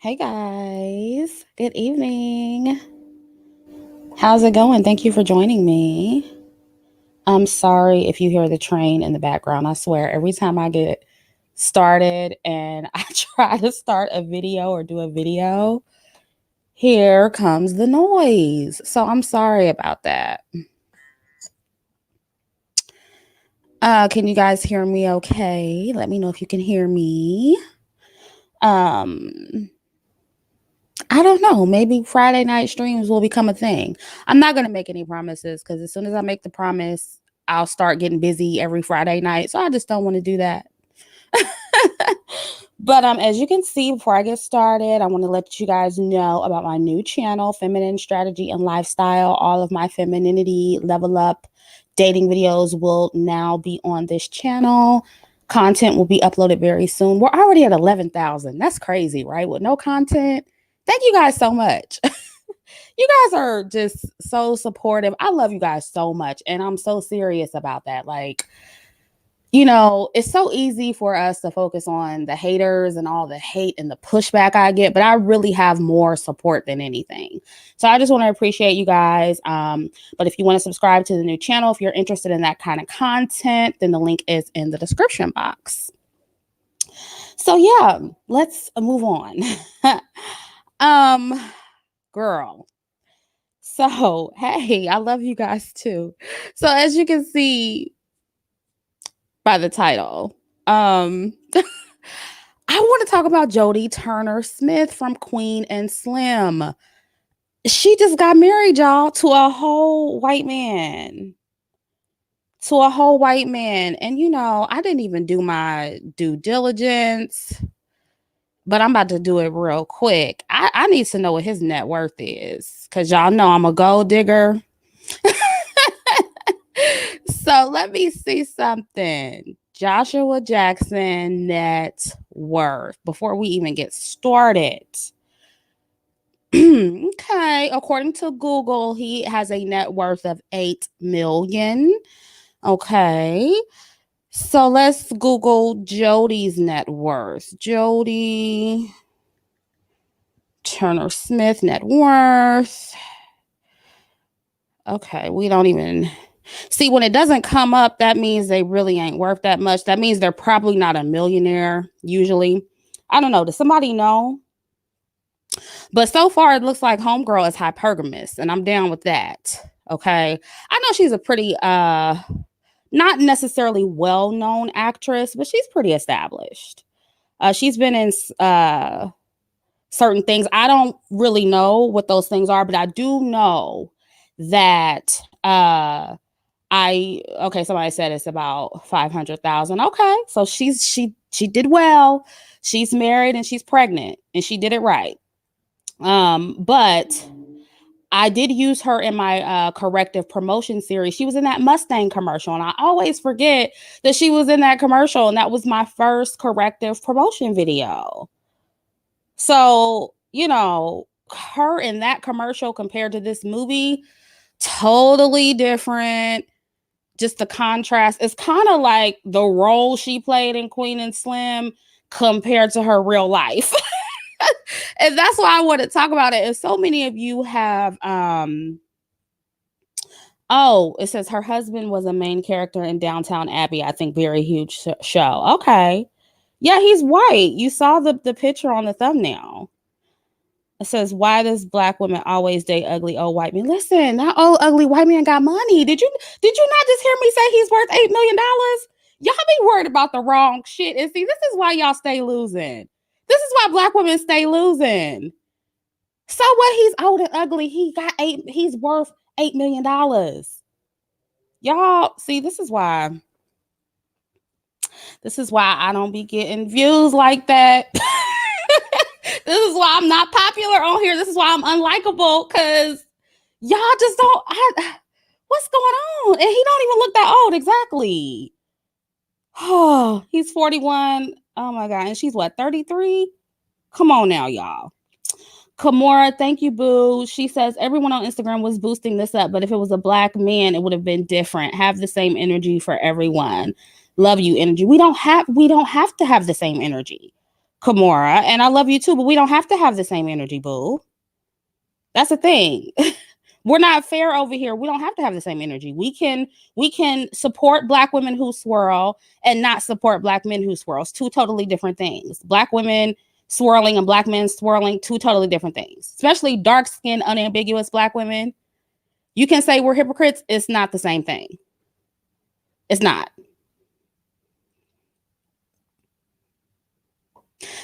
Hey guys, good evening. How's it going? Thank you for joining me. I'm sorry if you hear the train in the background. I swear, every time I get started and I try to start a video or do a video, here comes the noise. So I'm sorry about that. Can you guys hear me okay? Let me know if you can hear me. Um, I don't know. Maybe Friday night streams will become a thing. I'm not going to make any promises because as soon as I make the promise, I'll start getting busy every Friday night. So I just don't want to do that. But as you can see, before I get started, I want to let you guys know about my new channel, Feminine Strategy and Lifestyle. All of my femininity level up dating videos will now be on this channel. Content will be uploaded very soon. We're already at 11,000. That's crazy, right? With no content. Thank you guys so much. You guys are just so supportive. I love you guys so much. And I'm so serious about that. Like, it's so easy for us to focus on the haters and all the hate and the pushback I get, but I really have more support than anything. So I just want to appreciate you guys. But if you want to subscribe to the new channel, if you're interested in that kind of content, then the link is in the description box. So yeah, let's move on. Girl. So, hey, I love you guys too. So as you can see by the title, I want to talk about Jodie Turner Smith from Queen and Slim. She just got married, y'all, to a whole white man. And I didn't even do my due diligence, but I'm about to do it real quick. I need to know what his net worth is because y'all know I'm a gold digger. So let me see something. Joshua Jackson net worth before we even get started. Okay, according to Google, he has a net worth of 8 million. Okay. So let's Google Jodie's net worth. Jodie Turner Smith net worth. Okay, we don't even see when it doesn't come up. That means they really ain't worth that much. That means they're probably not a millionaire usually. I don't know. Does somebody know? But so far, it looks like Homegirl is hypergamous, and I'm down with that. Okay. I know she's a pretty not necessarily well-known actress, but she's pretty established. She's been in certain things. I don't really know what those things are, but I do know that somebody said it's about 500,000. Okay. So she did well. She's married and she's pregnant and she did it right. But I did use her in my corrective promotion series. She was in that Mustang commercial, and I always forget that she was in that commercial, and that was my first corrective promotion video. So, her in that commercial compared to this movie, totally different. Just the contrast. It's kind of like the role she played in Queen and Slim compared to her real life. And that's why I want to talk about it. And so many of you have it says her husband was a main character in Downtown Abbey. I think very huge show. Okay. Yeah, he's white. You saw the picture on the thumbnail. It says, why does black women always date ugly old white men? Listen, that old ugly white man got money. Did you not just hear me say he's worth $8 million? Y'all be worried about the wrong shit. And see, this is why y'all stay losing. This is why black women stay losing. So what? He's old and ugly. He's worth $8 million. Y'all, see, this is why I don't be getting views like that. This is why I'm not popular on here. This is why I'm unlikable, because y'all just don't. What's going on? And he don't even look that old. Exactly. Oh, he's 41. Oh my God. And she's what, 33? Come on now, y'all. Kimura, thank you, boo. She says everyone on Instagram was boosting this up, but if it was a black man, it would have been different. Have the same energy for everyone. Love you, energy. We don't have to have the same energy. Kimora, and I love you too, but we don't have to have the same energy, boo. That's the thing. We're not fair over here. We don't have to have the same energy. We can support Black women who swirl and not support Black men who swirl. It's two totally different things. Black women swirling and Black men swirling, two totally different things. Especially dark-skinned, unambiguous Black women. You can say we're hypocrites. It's not the same thing. It's not.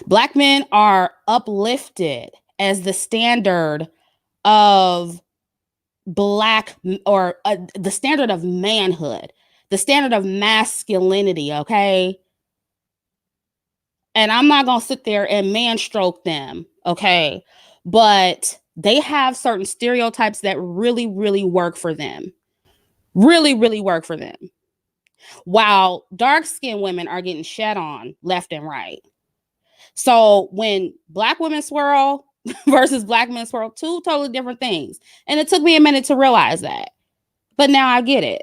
Black men are uplifted as the standard of Black, or the standard of manhood, the standard of masculinity, okay? And I'm not going to sit there and man stroke them, okay? But they have certain stereotypes that really, really work for them. Really, really work for them. While dark-skinned women are getting shed on left and right. So when Black women swirl versus Black men swirl, two totally different things. And it took me a minute to realize that. But now I get it.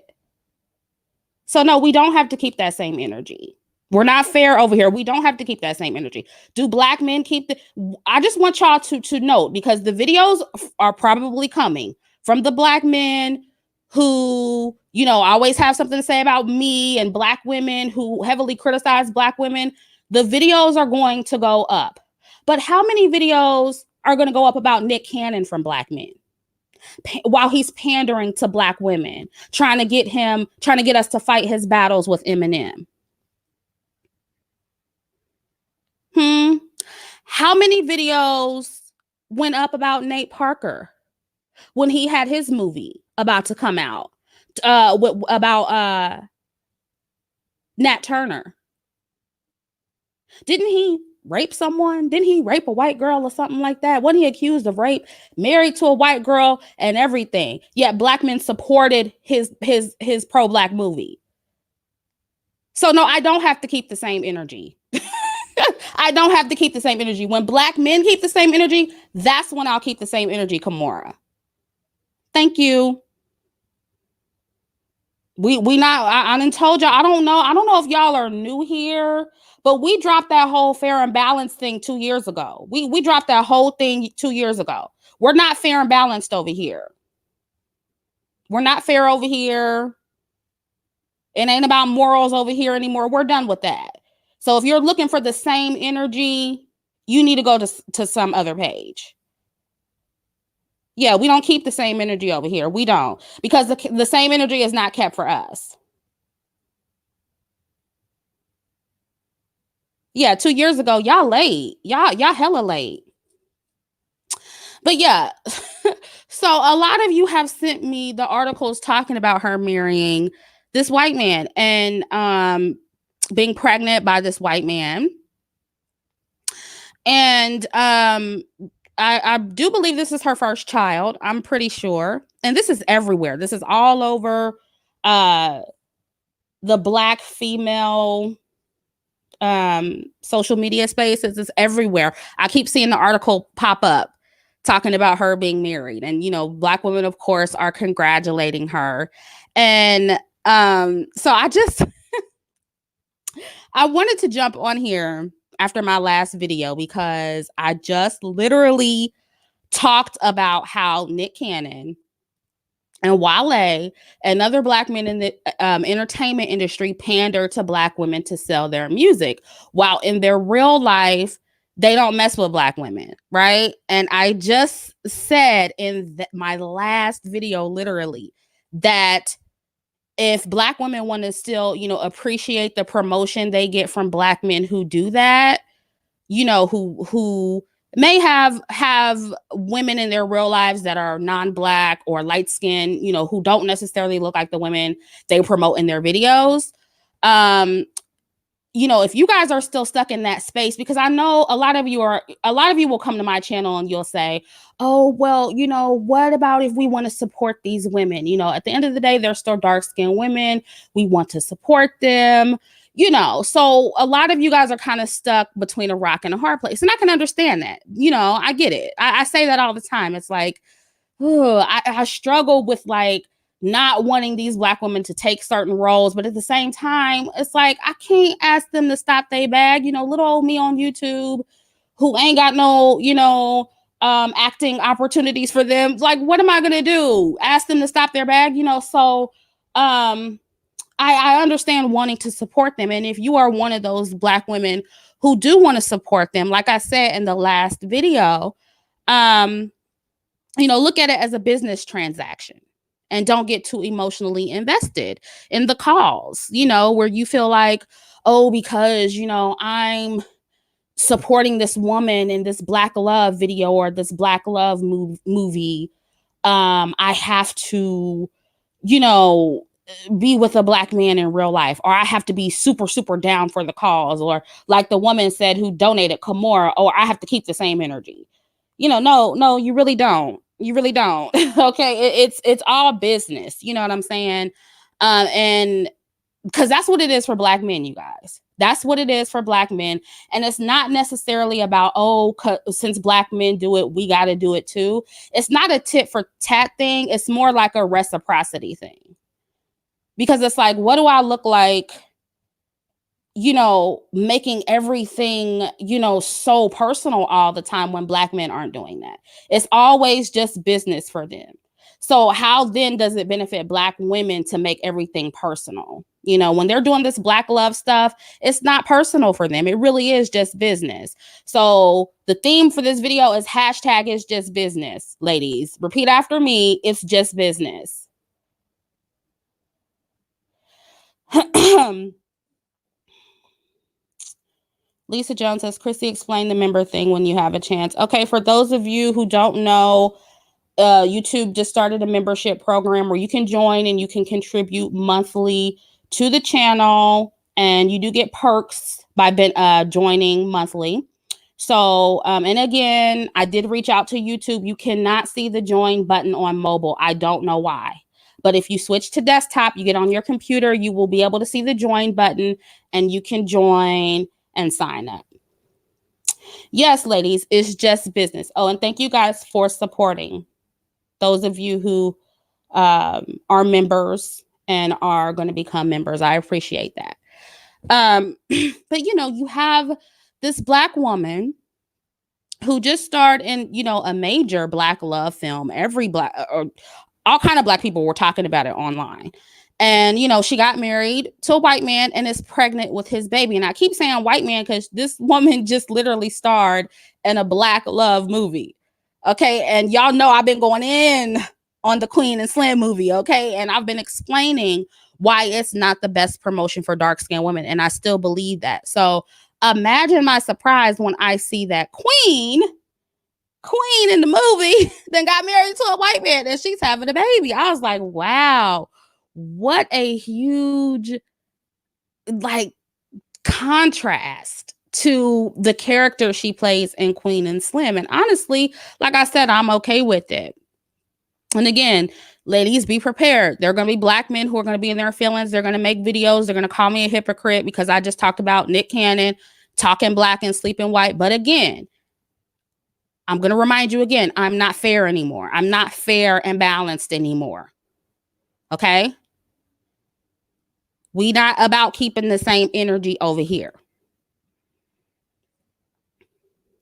So no, we don't have to keep that same energy. We're not fair over here. We don't have to keep that same energy. Do Black men keep the... I just want y'all to note, because the videos are probably coming from the Black men who, you know, always have something to say about me, and Black women who heavily criticize Black women. The videos are going to go up. But how many videos are going to go up about Nick Cannon from Black men? While he's pandering to Black women, trying to get us to fight his battles with Eminem. How many videos went up about Nate Parker when he had his movie about to come out, about Nat Turner? Didn't he rape someone? Didn't he rape a white girl or something like that? Wasn't he accused of rape, married to a white girl and everything? Yet Black men supported his pro-Black movie. So no, I don't have to keep the same energy. I don't have to keep the same energy. When Black men keep the same energy, that's when I'll keep the same energy, Kimora. Thank you. We not, I done told y'all, I don't know if y'all are new here, but we dropped that whole fair and balanced thing 2 years ago. We dropped that whole thing 2 years ago. We're not fair and balanced over here. We're not fair over here. It ain't about morals over here anymore. We're done with that. So if you're looking for the same energy, you need to go to some other page. Yeah, we don't keep the same energy over here. We don't. Because the same energy is not kept for us. Yeah, 2 years ago, y'all late. Y'all hella late. But yeah, so a lot of you have sent me the articles talking about her marrying this white man and being pregnant by this white man. And I do believe this is her first child. I'm pretty sure. And this is everywhere. This is all over the Black female social media spaces. It's everywhere. I keep seeing the article pop up talking about her being married. And, you know, Black women, of course, are congratulating her. And so I just... I wanted to jump on here after my last video because I just literally talked about how Nick Cannon and Wale and other Black men in the entertainment industry pander to Black women to sell their music, while in their real life, they don't mess with Black women, right? And I just said in my last video, literally, that if Black women want to still, you know, appreciate the promotion they get from Black men who do that, you know, who may have women in their real lives that are non-Black or light-skinned, you know, who don't necessarily look like the women they promote in their videos. You know, if you guys are still stuck in that space, because I know a lot of you will come to my channel and you'll say, oh, well, you know, what about if we want to support these women? You know, at the end of the day, they're still dark-skinned women. We want to support them, you know. So a lot of you guys are kind of stuck between a rock and a hard place. And I can understand that. You know, I get it. I say that all the time. It's like, I struggle with, like, not wanting these Black women to take certain roles. But at the same time, it's like, I can't ask them to stop their bag. You know, little old me on YouTube who ain't got no, acting opportunities for them. Like, what am I going to do? Ask them to stop their bag, So, I understand wanting to support them. And if you are one of those Black women who do want to support them, like I said in the last video, look at it as a business transaction and don't get too emotionally invested in the cause, where you feel like, oh, because, I'm supporting this woman in this Black love video or this Black love movie, I have to, be with a Black man in real life, or I have to be super, super down for the cause, or like the woman said who donated, Kimora, or I have to keep the same energy. No, you really don't. You really don't. Okay. It's all business. You know what I'm saying? And because that's what it is for Black men, you guys. That's what it is for Black men. And it's not necessarily about, since Black men do it, we got to do it too. It's not a tit for tat thing. It's more like a reciprocity thing. Because it's like, what do I look like, making everything, so personal all the time when Black men aren't doing that? It's always just business for them. So how then does it benefit Black women to make everything personal? When they're doing this Black love stuff, it's not personal for them. It really is just business. So the theme for this video is hashtag is just business, ladies. Repeat after me. It's just business. Lisa Jones says, Chrissy, explain the member thing when you have a chance. Okay, for those of you who don't know, YouTube just started a membership program where you can join and you can contribute monthly to the channel, and you do get perks by joining monthly. So, and again, I did reach out to YouTube. You cannot see the join button on mobile. I don't know why. But if you switch to desktop, you get on your computer, you will be able to see the join button and you can join and sign up. Yes, ladies, it's just business. Oh, and thank you guys for supporting those of you who are members and are going to become members. I appreciate that. But, you have this Black woman who just starred in, a major Black love film. All kind of Black people were talking about it online. And, she got married to a white man and is pregnant with his baby. And I keep saying white man because this woman just literally starred in a Black love movie. Okay. And y'all know I've been going in on the Queen and Slim movie. Okay. And I've been explaining why it's not the best promotion for dark-skinned women. And I still believe that. So imagine my surprise when I see that Queen in the movie then got married to a white man and she's having a baby. I was like, wow, what a huge contrast to the character she plays in Queen and Slim. And honestly, like I said, I'm okay with it. And again, ladies, be prepared. There are going to be Black men who are going to be in their feelings. They're going to make videos. They're going to call me a hypocrite because I just talked about Nick Cannon talking Black and sleeping white. But again, I'm going to remind you again, I'm not fair anymore. I'm not fair and balanced anymore. Okay? We not about keeping the same energy over here.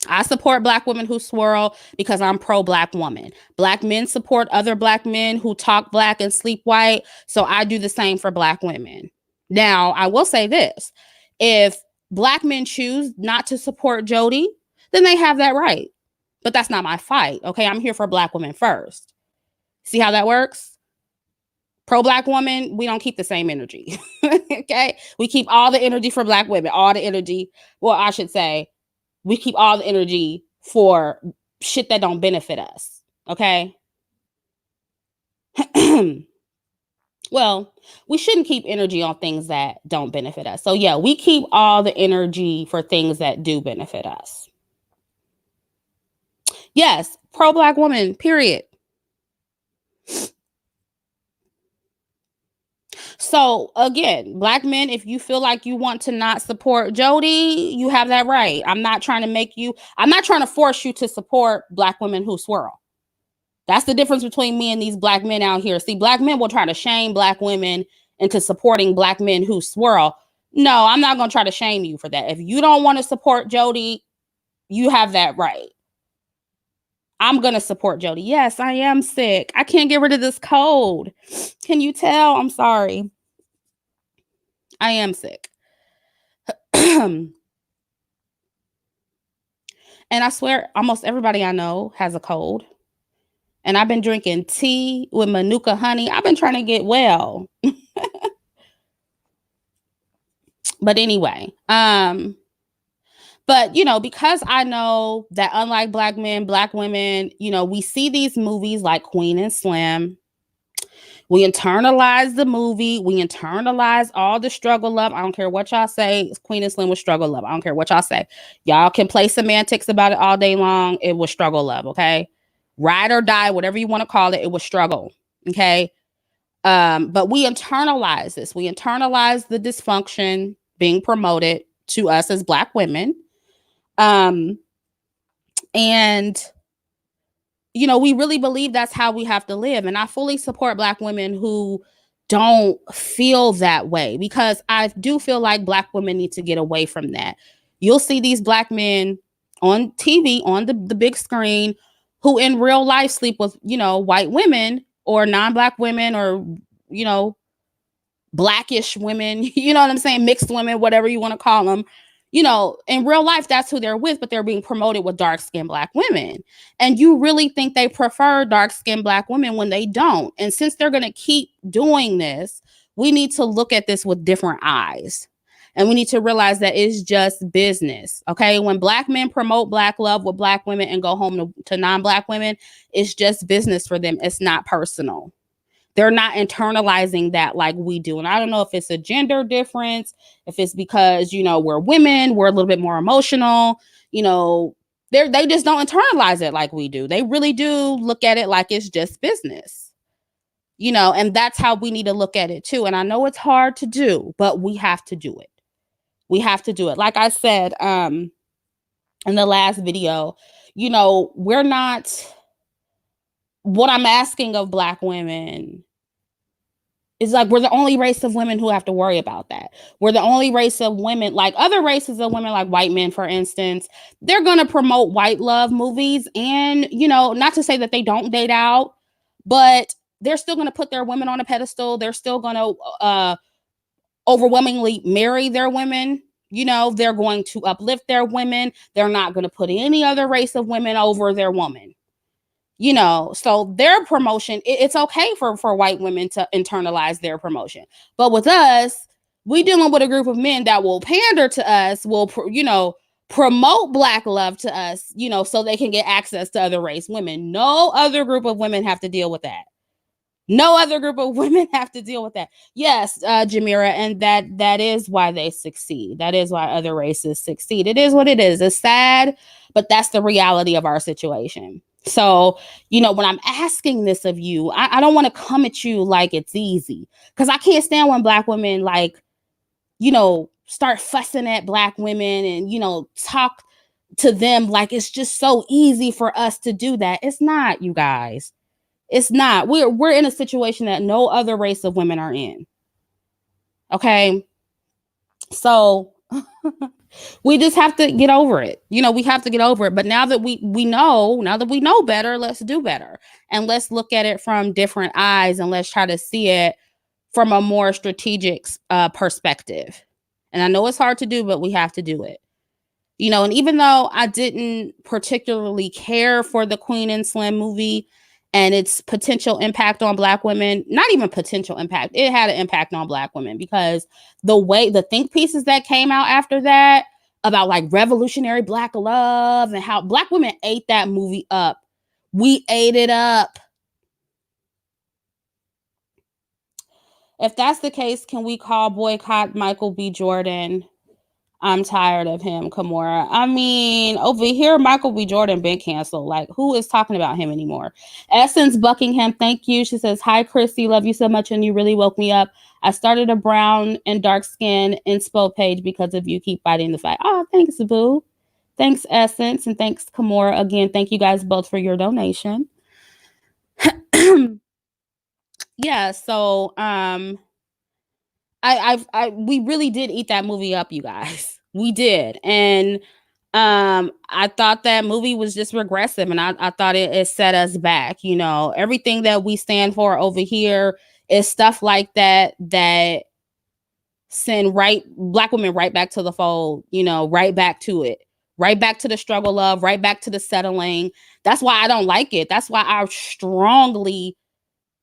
I support Black women who swirl because I'm pro-Black woman. Black men support other Black men who talk Black and sleep white. So I do the same for Black women. Now, I will say this. If Black men choose not to support Jodie, then they have that right. But that's not my fight. Okay, I'm here for Black women first. See how that works? Pro-Black woman, we don't keep the same energy. Okay, we keep all the energy for Black women, all the energy. Well, I should say, we keep all the energy for shit that don't benefit us. Okay. Well, we shouldn't keep energy on things that don't benefit us. So yeah, we keep all the energy for things that do benefit us. Yes, pro-Black woman, period. So again, Black men, if you feel like you want to not support Jodie, you have that right. I'm not trying to force you to support Black women who swirl. That's the difference between me and these black men out here. See, black men will try to shame black women into supporting black men who swirl. No, I'm not going to try to shame you for that. If you don't want to support Jodie, you have that right. I'm going to support Jodie. Yes, I am sick. I can't get rid of this cold. Can you tell? I'm sorry. I am sick. And I swear, almost everybody I know has a cold. And I've been drinking tea with Manuka honey. I've been trying to get well. But anyway, but, you know, because I know that unlike black men, black women, you know, we see these movies like Queen and Slim. We internalize the movie. We internalize all the struggle love. I don't care what y'all say. Queen and Slim was struggle love. I don't care what y'all say. Y'all can play semantics about it all day long. It was struggle love, okay? Ride or die, whatever you want to call it, it was struggle, okay? But we internalize this. We internalize the dysfunction being promoted to us as black women. And, you know, we really believe that's how we have to live. And I fully support black women who don't feel that way, because I do feel like black women need to get away from that. You'll see these black men on TV, on the big screen, who in real life sleep with, you know, white women or non-black women or, you know, blackish women, you know what I'm saying? Mixed women, whatever you want to call them. You know, in real life, that's who they're with, but they're being promoted with dark-skinned black women. And you really think they prefer dark-skinned black women when they don't. And since they're going to keep doing this, we need to look at this with different eyes. And we need to realize that it's just business, okay? When black men promote black love with black women and go home to non-black women, it's just business for them. It's not personal. They're not internalizing that like we do. And I don't know if it's a gender difference, if it's because, you know, we're women, we're a little bit more emotional, you know, they just don't internalize it like we do. They really do look at it like it's just business, you know, and that's how we need to look at it too. And I know it's hard to do, but we have to do it. We have to do it. Like I said, in the last video, you know, we're not, what I'm asking of black women is like, we're the only race of women who have to worry about that. We're the only race of women, like other races of women, like white men, for instance, they're going to promote white love movies. And, you know, not to say that they don't date out, but they're still going to put their women on a pedestal. They're still going to overwhelmingly marry their women. You know, they're going to uplift their women. They're not going to put any other race of women over their woman. You know, so their promotion, it's okay for white women to internalize their promotion. But with us, we dealing with a group of men that will pander to us, will, you know, promote black love to us, you know, so they can get access to other race women. No other group of women have to deal with that. No other group of women have to deal with that. Yes, Jamira, and that is why they succeed. That is why other races succeed. It is what it is. It's sad, but that's the reality of our situation. So, you know, when I'm asking this of you, I don't want to come at you like it's easy, because I can't stand when black women, like, you know, start fussing at black women and, you know, talk to them like it's just so easy for us to do that. It's not, you guys. It's not. We're in a situation that no other race of women are in. Okay. So we just have to get over it. You know, we have to get over it. But now that we know better, let's do better. And let's look at it from different eyes, and let's try to see it from a more strategic perspective. And I know it's hard to do, but we have to do it. You know, and even though I didn't particularly care for the Queen and Slim movie and its potential impact on black women, not even potential impact, it had an impact on black women, because the think pieces that came out after that about like revolutionary black love and how black women ate that movie up. We ate it up. If that's the case, can we call boycott Michael B. Jordan? I'm tired of him, Kimora. I mean, over here, Michael B. Jordan been canceled. Like, who is talking about him anymore? Essence Buckingham, thank you. She says, hi, Chrissie. Love you so much, and you really woke me up. I started a brown and dark skin inspo page because of you. Keep fighting the fight. Oh, thanks, boo. Thanks, Essence, and thanks, Kimora. Again, thank you guys both for your donation. Yeah, so we really did eat that movie up, you guys. We did. And I thought that movie was just regressive, and I thought it set us back. You know, everything that we stand for over here is stuff like that send black women right back to the fold, you know, right back to it, right back to the struggle of, right back to the settling. That's why I don't like it. That's why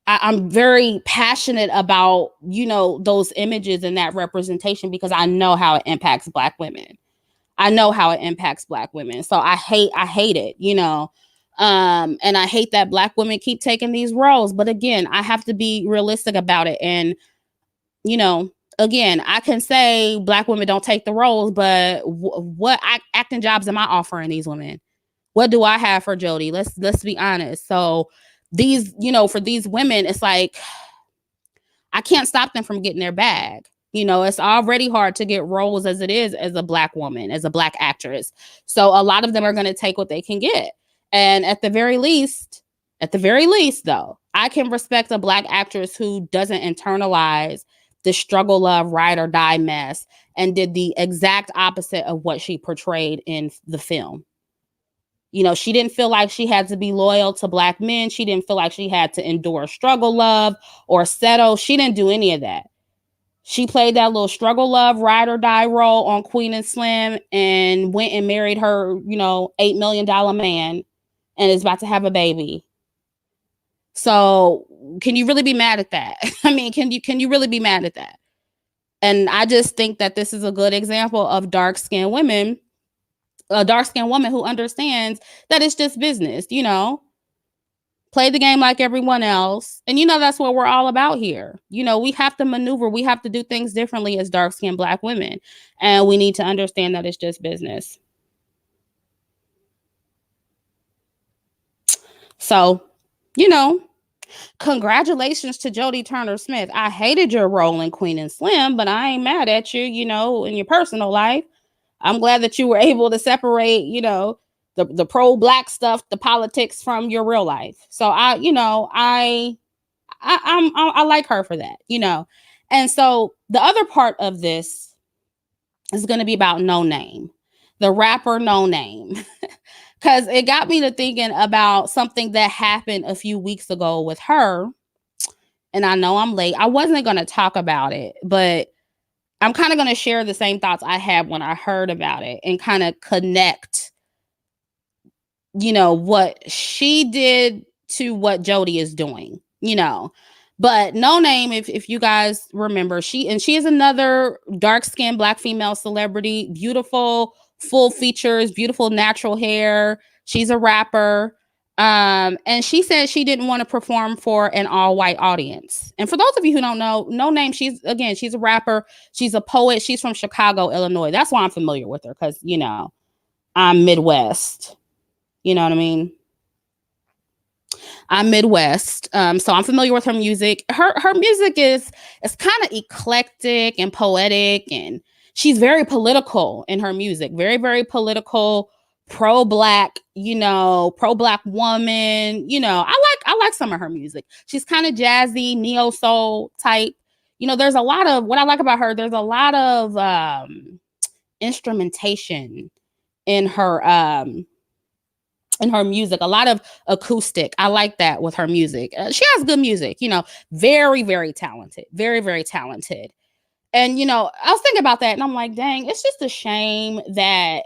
I'm very passionate about, you know, those images and that representation, because I know how it impacts black women. I know how it impacts black women. So I hate it, you know. And I hate that black women keep taking these roles. But again, I have to be realistic about it. And, you know, again, I can say black women don't take the roles, but what acting jobs am I offering these women? What do I have for Jodie? Let's be honest. So these, you know, for these women, it's like I can't stop them from getting their bag. You know, it's already hard to get roles as it is as a black woman, as a black actress. So a lot of them are going to take what they can get. And at the very least, though, I can respect a black actress who doesn't internalize the struggle of ride or die mess and did the exact opposite of what she portrayed in the film. You know, she didn't feel like she had to be loyal to black men. She didn't feel like she had to endure struggle love or settle. She didn't do any of that. She played that little struggle love ride or die role on Queen and Slim and went and married her, you know, $8 million man and is about to have a baby. So can you really be mad at that? I mean, can you really be mad at that? And I just think that this is a good example of dark-skinned women, a dark-skinned woman who understands that it's just business, you know. Play the game like everyone else. And, you know, that's what we're all about here. You know, we have to maneuver. We have to do things differently as dark-skinned black women. And we need to understand that it's just business. So, you know, congratulations to Jodie Turner Smith. I hated your role in Queen and Slim, but I ain't mad at you, you know, in your personal life. I'm glad that you were able to separate, you know, the pro-black stuff, the politics from your real life. So I like her for that, you know. And so the other part of this is going to be about No Name, the rapper No Name, because it got me to thinking about something that happened a few weeks ago with her. And I know I'm late. I wasn't going to talk about it, but I'm kind of going to share the same thoughts I had when I heard about it and kind of connect, you know, what she did to what Jodie is doing, you know. But No Name, if you guys remember, she is another dark-skinned black female celebrity, beautiful, full features, beautiful natural hair. She's a rapper. And she said she didn't want to perform for an all-white audience. And for those of you who don't know, No Name, she's a rapper. She's a poet. She's from Chicago, Illinois. That's why I'm familiar with her, because, you know, I'm Midwest. You know what I mean? I'm Midwest, so I'm familiar with her music. Her music is kind of eclectic and poetic, and she's very political in her music. Very, very political, pro-black, you know, pro-black woman. You know, I like some of her music. She's kind of jazzy, neo soul type. You know, there's a lot of what I like about her. There's a lot of instrumentation in her music, a lot of acoustic. I like that with her music. She has good music, you know, very, very talented, very, very talented. And, you know, I was thinking about that and I'm like, dang, it's just a shame that,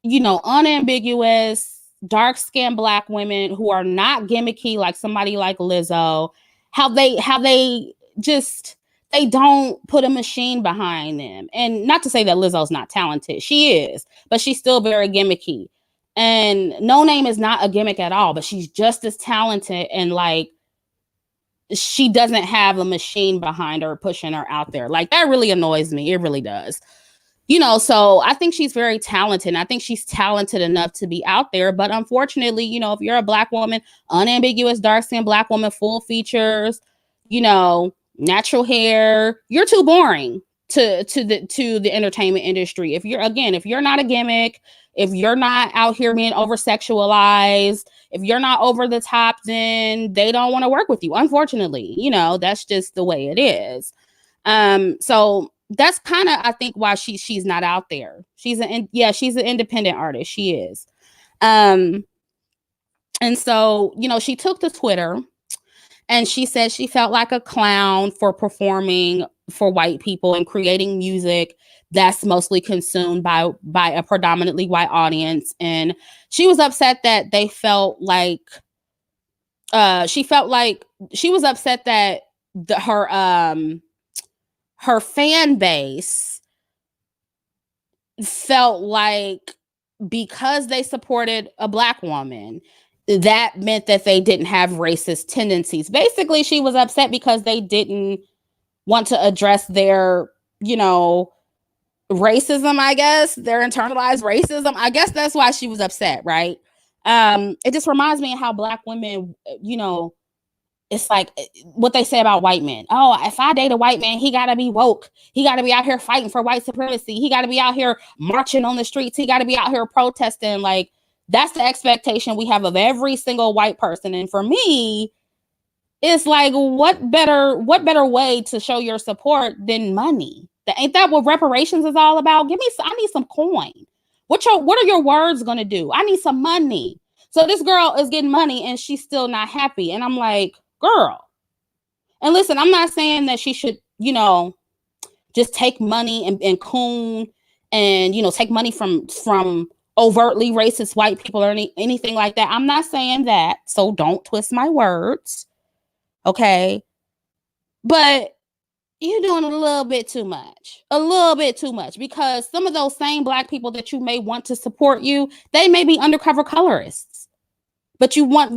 you know, unambiguous, dark-skinned black women who are not gimmicky like somebody like Lizzo, how they just, they don't put a machine behind them. And not to say that Lizzo's not talented. She is, but she's still very gimmicky. And No Name is not a gimmick at all, but she's just as talented, and like she doesn't have a machine behind her pushing her out there. Like that really annoys me. It really does. You know, so I think she's very talented. And I think she's talented enough to be out there. But unfortunately, you know, if you're a black woman, unambiguous, dark-skinned black woman, full features, you know, natural hair, you're too boring to the entertainment industry. If you're not a gimmick, if you're not out here being over sexualized, if you're not over the top, then they don't want to work with you. Unfortunately, that's just the way it is. So that's kind of, I think, why she's not out there. She's an independent artist. She is. And so, she took to Twitter and she said she felt like a clown for performing for white people and creating music that's mostly consumed by a predominantly white audience. And she was upset that they felt like she was upset that her fan base felt like because they supported a Black woman, that meant that they didn't have racist tendencies. Basically, she was upset because they didn't want to address their, racism, I guess, their internalized racism. I guess that's why she was upset, right? It just reminds me of how Black women, it's like what they say about white men. Oh, if I date a white man, he got to be woke. He got to be out here fighting for white supremacy. He got to be out here marching on the streets. He got to be out here protesting. Like, that's the expectation we have of every single white person. And for me, it's like, what better way to show your support than money? Ain't that what reparations is all about? I need some coin. What are your words going to do? I need some money. So this girl is getting money and she's still not happy. And I'm like, girl. And listen, I'm not saying that she should, just take money and coon and, take money from overtly racist white people or anything like that. I'm not saying that. So don't twist my words. Okay. But you're doing a little bit too much, because some of those same Black people that you may want to support you, they may be undercover colorists, but you want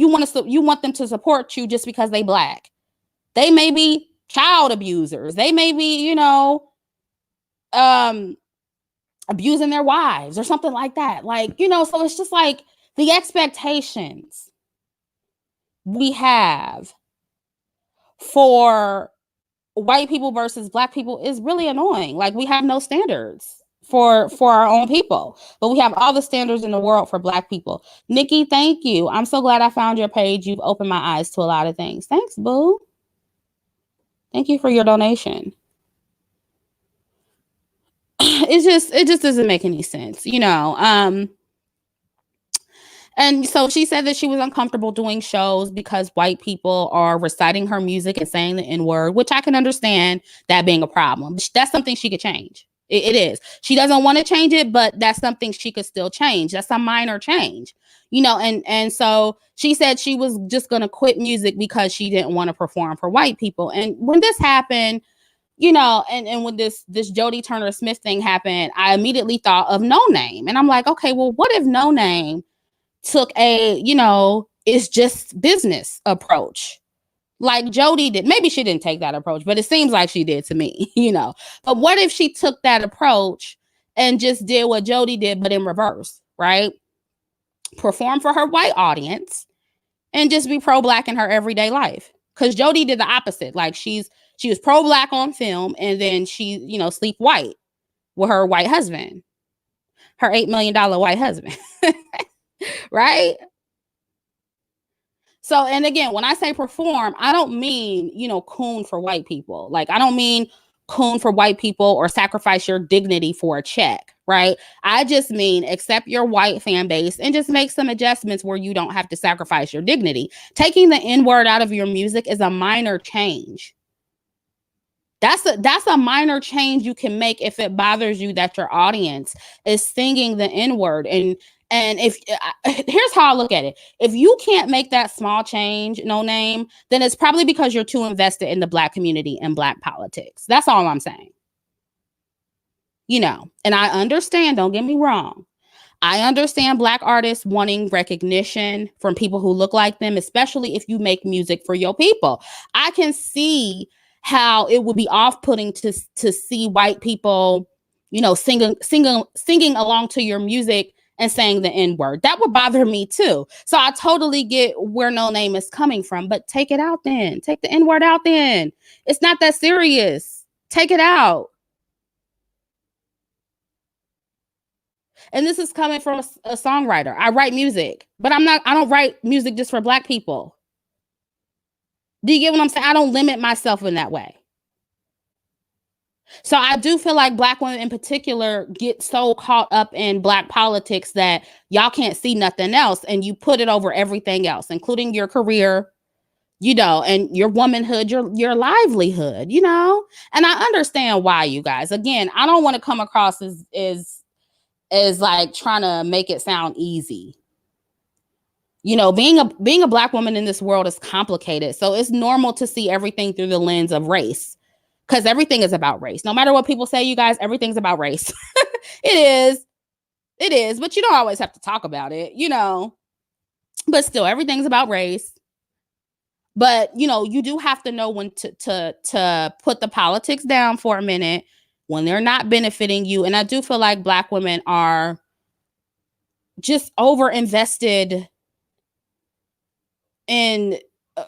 them to support you just because they Black. They may be child abusers. They may be, abusing their wives or something like that. Like, so it's just like the expectations we have for white people versus Black people is really annoying. Like, we have no standards for our own people, but we have all the standards in the world for Black people. Nikki, thank you. I'm so glad I found your page. You've opened my eyes to a lot of things. Thanks, boo. Thank you for your donation. It just doesn't make any sense, And so she said that she was uncomfortable doing shows because white people are reciting her music and saying the N-word, which I can understand that being a problem. That's something she could change. It is. She doesn't want to change it, but that's something she could still change. That's a minor change, and so she said she was just going to quit music because she didn't want to perform for white people. And when this happened, and when this Jodie Turner Smith thing happened, I immediately thought of No Name. And I'm like, okay, well, what if No Name took a, it's just business approach like Jodie did? Maybe she didn't take that approach, but it seems like she did to me, But what if she took that approach and just did what Jodie did, but in reverse, right? Perform for her white audience and just be pro-Black in her everyday life. Because Jodie did the opposite. Like, she was pro-Black on film, and then she, sleep white with her white husband, her $8 million white husband. Right? So, and again, when I say perform, I don't mean, coon for white people. Like, I don't mean coon for white people or sacrifice your dignity for a check, right? I just mean accept your white fan base and just make some adjustments where you don't have to sacrifice your dignity. Taking the N-word out of your music is a minor change. That's a minor change you can make if it bothers you that your audience is singing the N-word. And if here's how I look at it. If you can't make that small change, No Name, then it's probably because you're too invested in the Black community and Black politics. That's all I'm saying. And I understand, don't get me wrong. I understand Black artists wanting recognition from people who look like them, especially if you make music for your people. I can see how it would be off-putting to see white people, singing along to your music and saying the N-word. That would bother me too. So I totally get where No Name is coming from, but take it out then. Take the N-word out then. It's not that serious. Take it out. And this is coming from a songwriter. I write music, but I don't write music just for Black people. Do you get what I'm saying? I don't limit myself in that way. So I do feel like Black women in particular get so caught up in Black politics that y'all can't see nothing else, and you put it over everything else, including your career, and your womanhood, your livelihood, And I understand why, you guys. Again, I don't want to come across as like trying to make it sound easy. Being a Black woman in this world is complicated. So it's normal to see everything through the lens of race. Because everything is about race. No matter what people say, you guys, everything's about race. It is. But you don't always have to talk about it, But still, everything's about race. But, you do have to know when to put the politics down for a minute when they're not benefiting you. And I do feel like Black women are just over-invested in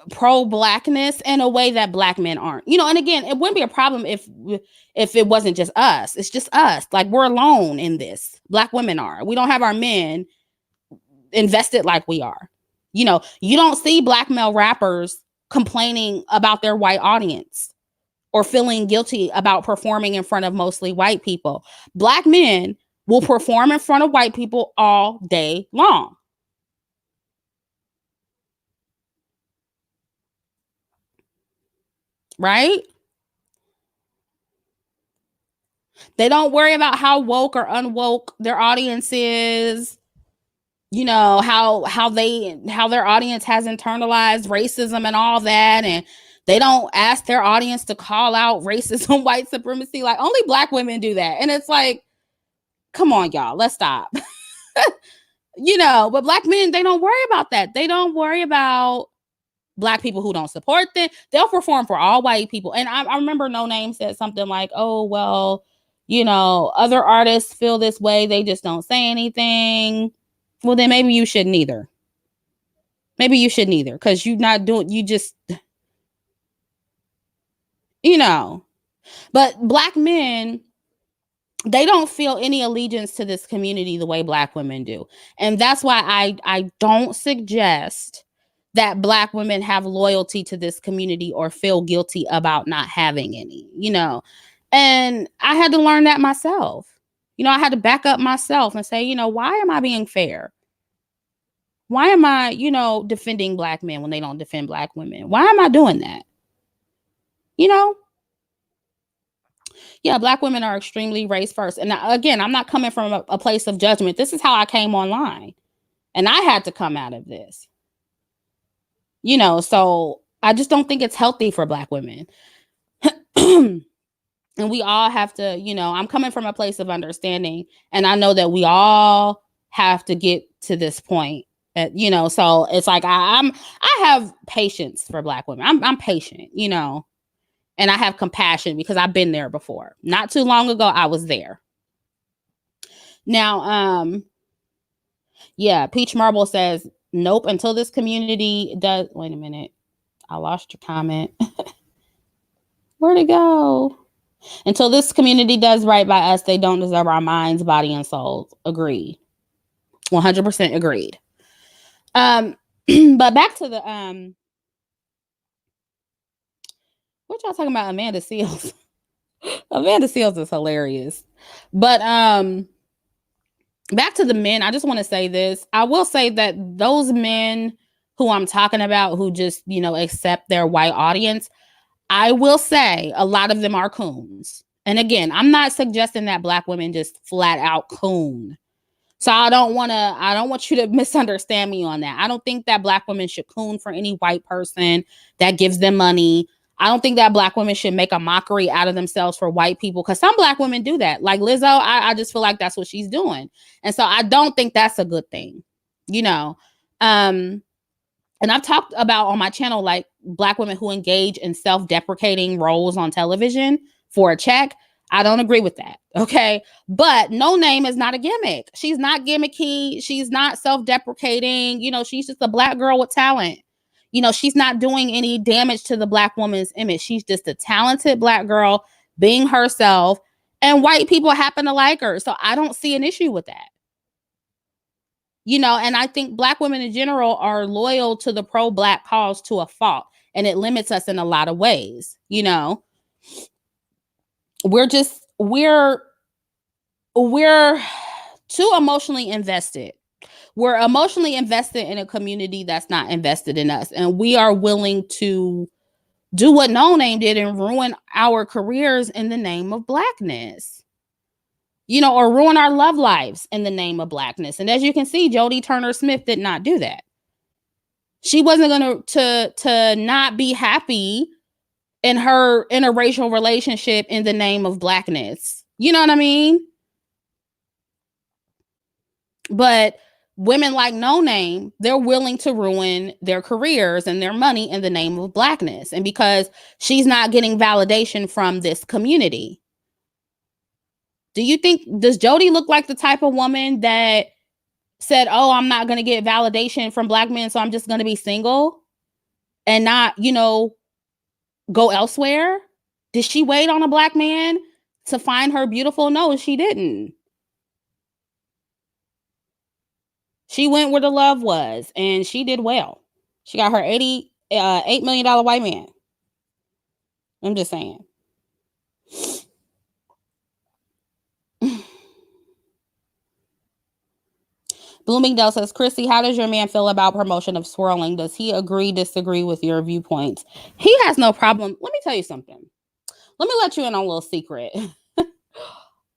pro-Blackness in a way that Black men aren't. And again, it wouldn't be a problem if it wasn't just us. It's just us. Like, we're alone in this. Black women are. We don't have our men invested like we are. You don't see Black male rappers complaining about their white audience or feeling guilty about performing in front of mostly white people. Black men will perform in front of white people all day long. Right? They don't worry about how woke or unwoke their audience is. How their audience has internalized racism and all that, and they don't ask their audience to call out racism, white supremacy. Like, only Black women do that. And it's like, come on, y'all, let's stop. But Black men, they don't worry about that. They don't worry about Black people who don't support them. They'll perform for all white people. And I remember No Name said something like, oh, well, other artists feel this way. They just don't say anything. Well, then maybe you shouldn't either. Because you're not doing, But Black men, they don't feel any allegiance to this community the way Black women do. And that's why I don't suggest that Black women have loyalty to this community or feel guilty about not having any, And I had to learn that myself. I had to back up myself and say, why am I being fair? Why am I, defending Black men when they don't defend Black women? Why am I doing that? Yeah, Black women are extremely race first. And again, I'm not coming from a place of judgment. This is how I came online. And I had to come out of this. So I just don't think it's healthy for Black women. And we all have to, I'm coming from a place of understanding. And I know that we all have to get to this point. So it's like I have patience for Black women. I'm patient, and I have compassion because I've been there before. Not too long ago, I was there. Now, Peach Marble says, nope, until this community does. Wait a minute. I lost your comment. Where'd it go? Until this community does right by us, they don't deserve our minds, body, and souls. Agreed. 100% agreed. But back to the what y'all talking about? Amanda Seales. Amanda Seales is hilarious. But back to the men, I just want to say this. I will say that those men who I'm talking about, who just, accept their white audience, I will say a lot of them are coons. And again, I'm not suggesting that Black women just flat out coon. So I don't want you to misunderstand me on that. I don't think that Black women should coon for any white person that gives them money. I don't think that Black women should make a mockery out of themselves for white people, because some Black women do that. Like Lizzo, I just feel like that's what she's doing. And so I don't think that's a good thing, And I've talked about on my channel, like Black women who engage in self-deprecating roles on television for a check. I don't agree with that. Okay. But No Name is not a gimmick. She's not gimmicky. She's not self-deprecating. She's just a Black girl with talent. She's not doing any damage to the Black woman's image. She's just a talented Black girl being herself, and white people happen to like her. So I don't see an issue with that. You know, and I think Black women in general are loyal to the pro-Black cause to a fault, and it limits us in a lot of ways. You know, we're too emotionally invested. We're emotionally invested in a community that's not invested in us, and we are willing to do what No Name did and ruin our careers in the name of Blackness. You know, or ruin our love lives in the name of Blackness. And as you can see, Jodie Turner Smith did not do that. She wasn't going to not be happy in her interracial relationship in the name of Blackness. You know what I mean? But women like No Name, they're willing to ruin their careers and their money in the name of Blackness. And because she's not getting validation from this community. Does Jodie look like the type of woman that said, oh, I'm not going to get validation from Black men, so I'm just going to be single and not, you know, go elsewhere? Did she wait on a Black man to find her beautiful? No, she didn't. She went where the love was, and she did well. She got her $8 million white man. I'm just saying. Bloomingdale says, Chrissie, how does your man feel about promotion of Swirling? Does he agree, disagree with your viewpoints? He has no problem. Let me tell you something. Let me let you in on a little secret.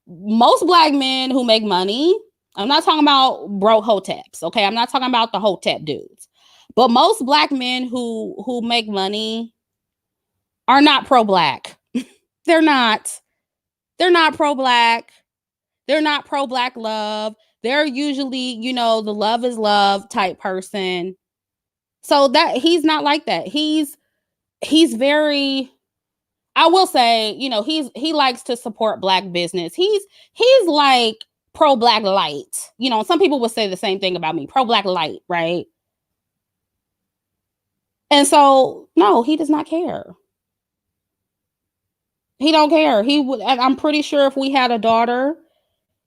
Most Black men who make money, I'm not talking about broke hoteps, okay? I'm not talking about the hotep dudes. But most Black men who make money are not pro-Black. They're not. They're not pro-Black. They're not pro-Black love. They're usually, you know, the love is love type person. So that he's not like that. He's very, I will say, you know, he likes to support Black business. He's like pro-Black light. You know, some people would say the same thing about me, pro-Black light, right? And so, no, he does not care. He don't care. He would, and I'm pretty sure if we had a daughter,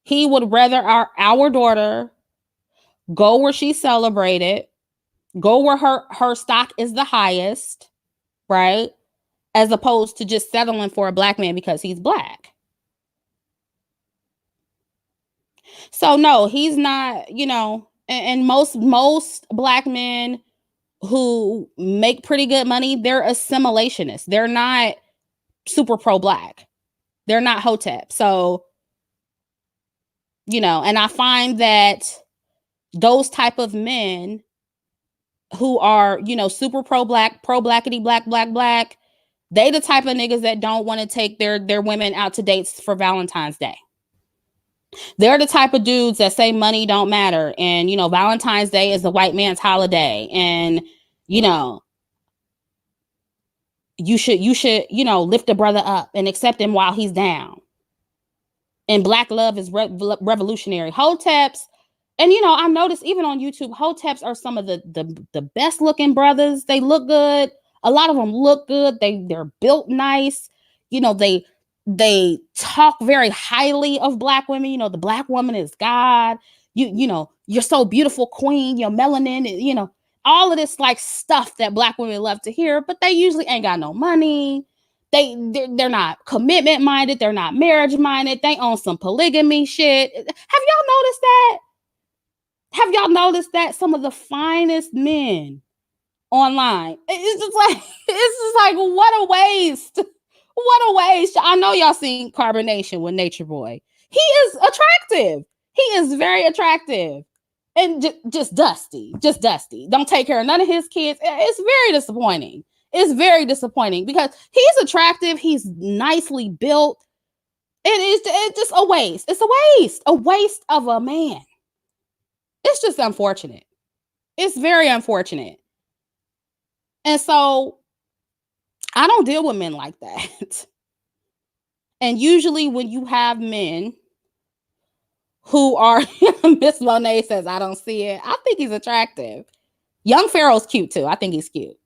he would rather our daughter go where she's celebrated, go where her stock is the highest, right? As opposed to just settling for a Black man because he's Black. So no, he's not, you know, and most Black men who make pretty good money, they're assimilationists. They're not super pro-Black. They're not hotep. So, you know, and I find that those type of men who are, you know, super pro-Black, pro-Blackity, black, they the type of niggas that don't want to take their women out to dates for Valentine's Day. They're the type of dudes that say money don't matter. And, you know, Valentine's Day is the white man's holiday. And, you know, you should, you know, lift a brother up and accept him while he's down. And Black love is revolutionary. Hoteps, and, you know, I noticed even on YouTube, hoteps are some of the best looking brothers. They look good. A lot of them look good. They're built nice. You know, they talk very highly of Black women. You know, the Black woman is God. You know, you're so beautiful, queen. Your melanin, you know, all of this like stuff that Black women love to hear, but they usually ain't got no money. They're not commitment minded. They're not marriage minded. They own some polygamy shit. Have y'all noticed that? Have y'all noticed that some of the finest men online? It's just like what a waste. What a waste. I know y'all seen Carbonation with Nature Boy. He is attractive. He is very attractive. And just dusty. Just dusty. Don't take care of none of his kids. It's very disappointing. It's very disappointing because he's attractive. He's nicely built. It's just a waste. It's a waste. A waste of a man. It's just unfortunate. It's very unfortunate. And so I don't deal with men like that. And usually when you have men who are, Miss Monet says, I don't see it. I think he's attractive. Young Pharaoh's cute too. I think he's cute.